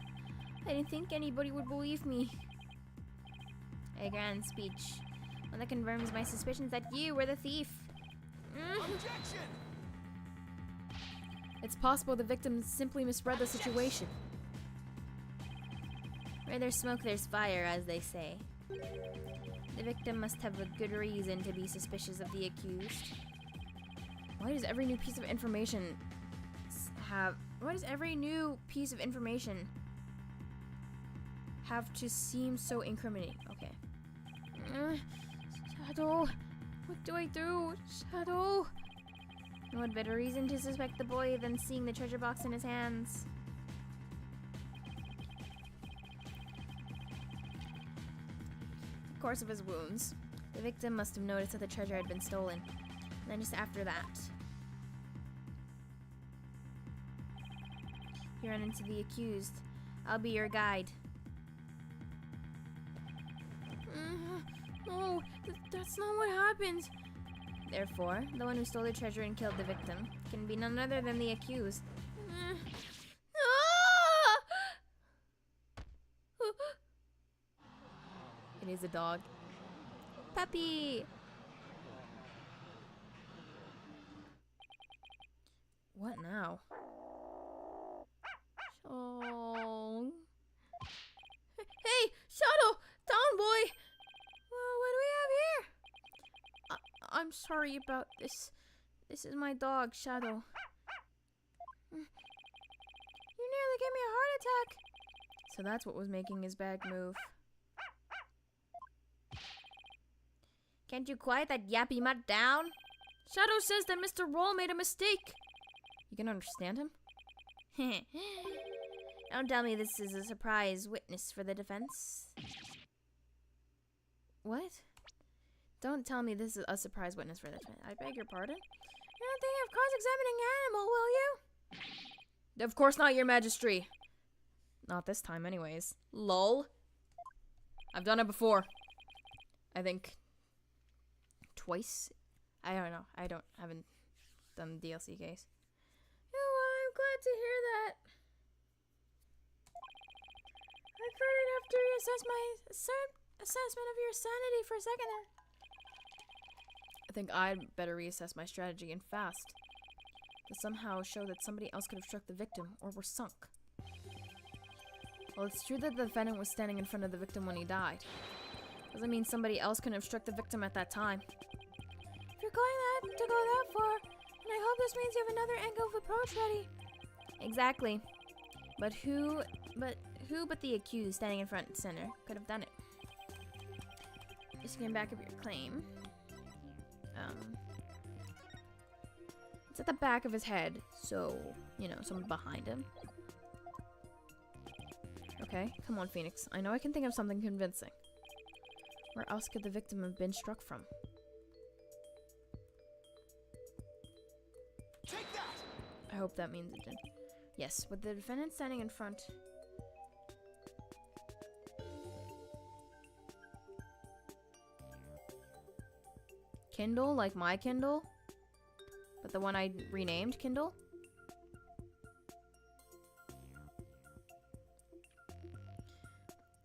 A: I didn't think anybody would believe me. A grand speech. One that confirms my suspicions that you were the thief.
B: Objection!
A: It's possible the victim simply misread the situation. Where there's smoke, there's fire, as they say. The victim must have a good reason to be suspicious of the accused. Why does every new piece of information have to seem so incriminating? Okay. Shadow, what do I do? Shadow! What better reason to suspect the boy than seeing the treasure box in his hands? The course of his wounds. The victim must have noticed that the treasure had been stolen. And then just after that, he ran into the accused. I'll be your guide. No, that's not what happened. Therefore, the one who stole the treasure and killed the victim can be none other than the accused. It is a dog. Puppy! What now? Oh. Hey, Shadow! Down, boy! Well, what do we have here? I'm sorry about this. This is my dog, Shadow. You nearly gave me a heart attack. So that's what was making his bag move. Can't you quiet that yappy mutt down? Shadow says that Mr. Roll made a mistake. You can understand him? Don't tell me this is a surprise witness for the defense. What? Don't tell me this is a surprise witness for the defense. I beg your pardon? You're not thinking of cross-examining an animal, will you? Of course not, your majesty. Not this time, anyways. Lol. I've done it before. I think twice. I don't know. Haven't done the DLC case. Oh, I'm glad to hear that. I thought I'd have to reassess my assessment of your sanity for a second there. I think I'd better reassess my strategy and fast. To somehow show that somebody else could have struck the victim or were sunk. Well, it's true that the defendant was standing in front of the victim when he died. Doesn't mean somebody else couldn't have struck the victim at that time. If you're going to go that far, and I hope this means you have another angle of approach ready. Exactly. But who but the accused standing in front and center could have done it? Just getting back of your claim. It's at the back of his head, so, you know, someone behind him. Okay, come on, Phoenix. I know I can think of something convincing. Where else could the victim have been struck from?
B: Take that!
A: I hope that means it didn't. Yes, with the defendant standing in front. Kindle, like my Kindle? But the one I renamed Kindle?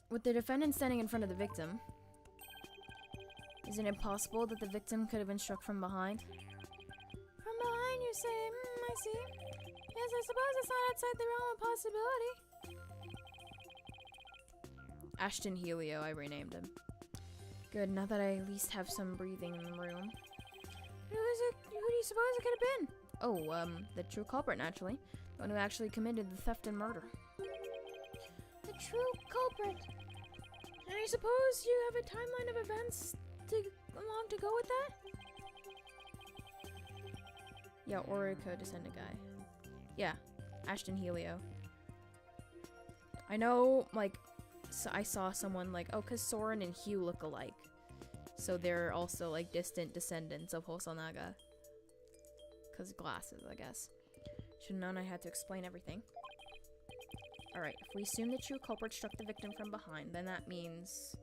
A: With the defendant standing in front of the victim, isn't it possible that the victim could have been struck from behind? From behind, you say? I see. Yes, I suppose it's not outside the realm of possibility. Ashton Helio, I renamed him. Good, now that I at least have some breathing room. Who do you suppose it could have been? Oh, the true culprit, naturally. The one who actually committed the theft and murder. The true culprit. And I suppose you have a timeline of events along to go with that? Yeah, Orica descendant guy. Yeah, Ashton Helio. I know, like, so I saw someone like, oh, because Soren and Hugh look alike. So they're also, like, distant descendants of Hosonaga. Because glasses, I guess. Should've known I had to explain everything. Alright, if we assume the true culprit struck the victim from behind, then that means...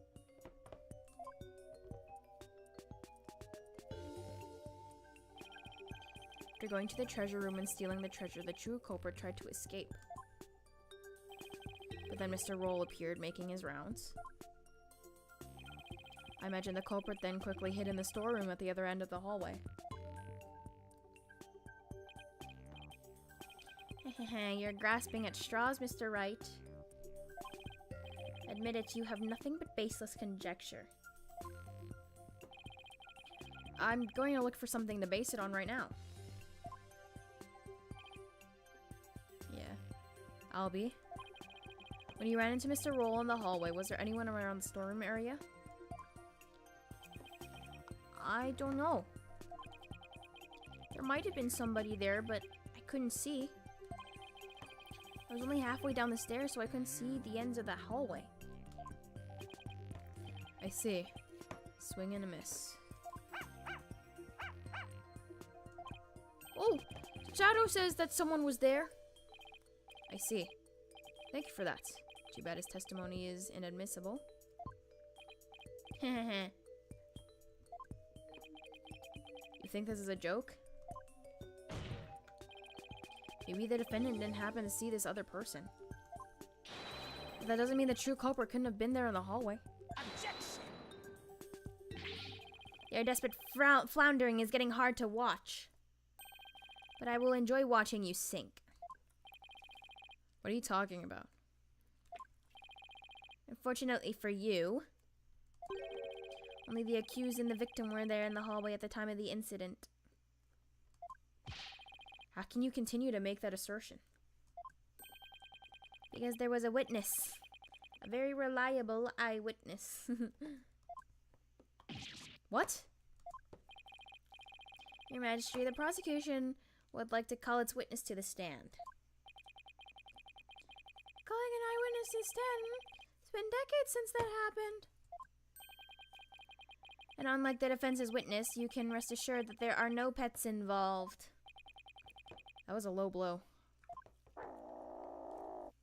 A: after going to the treasure room and stealing the treasure, the true culprit tried to escape. But then Mr. Roll appeared, making his rounds. I imagine the culprit then quickly hid in the storeroom at the other end of the hallway. You're grasping at straws, Mr. Wright. Admit it, you have nothing but baseless conjecture. I'm going to look for something to base it on right now. Yeah. I'll be. When you ran into Mr. Roll in the hallway, was there anyone around the storeroom area? I don't know. There might have been somebody there, but I couldn't see. I was only halfway down the stairs, so I couldn't see the ends of that hallway. I see. Swing and a miss. Oh! Shadow says that someone was there. I see. Thank you for that. Too bad his testimony is inadmissible. You think this is a joke? Maybe the defendant didn't happen to see this other person. But that doesn't mean the true culprit couldn't have been there in the hallway.
B: Objection!
A: Your desperate floundering is getting hard to watch. But I will enjoy watching you sink. What are you talking about? Unfortunately for you, only the accused and the victim were there in the hallway at the time of the incident. How can you continue to make that assertion? Because there was a witness. A very reliable eyewitness. What? Your Majesty, the prosecution would like to call its witness to the stand. Calling an eyewitness to the stand? It's been decades since that happened. And unlike the defense's witness, you can rest assured that there are no pets involved. That was a low blow.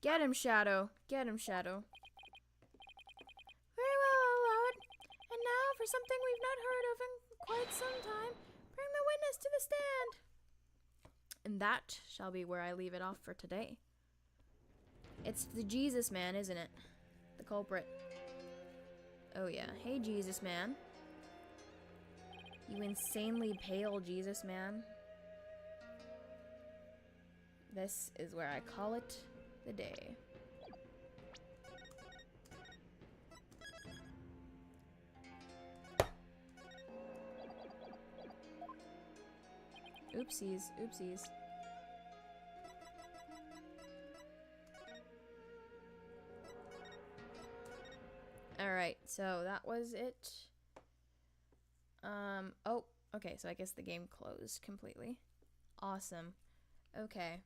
A: Get him, Shadow. Get him, Shadow. Very well, for something we've not heard of in quite some time. Bring the witness to the stand. And that shall be where I leave it off for today. It's the Jesus man, isn't it? The culprit. Oh yeah. Hey, Jesus man. You insanely pale Jesus man. This is where I call it the day. Oopsies, oopsies. Alright, so that was it. Oh, okay, so I guess the game closed completely. Awesome. Okay.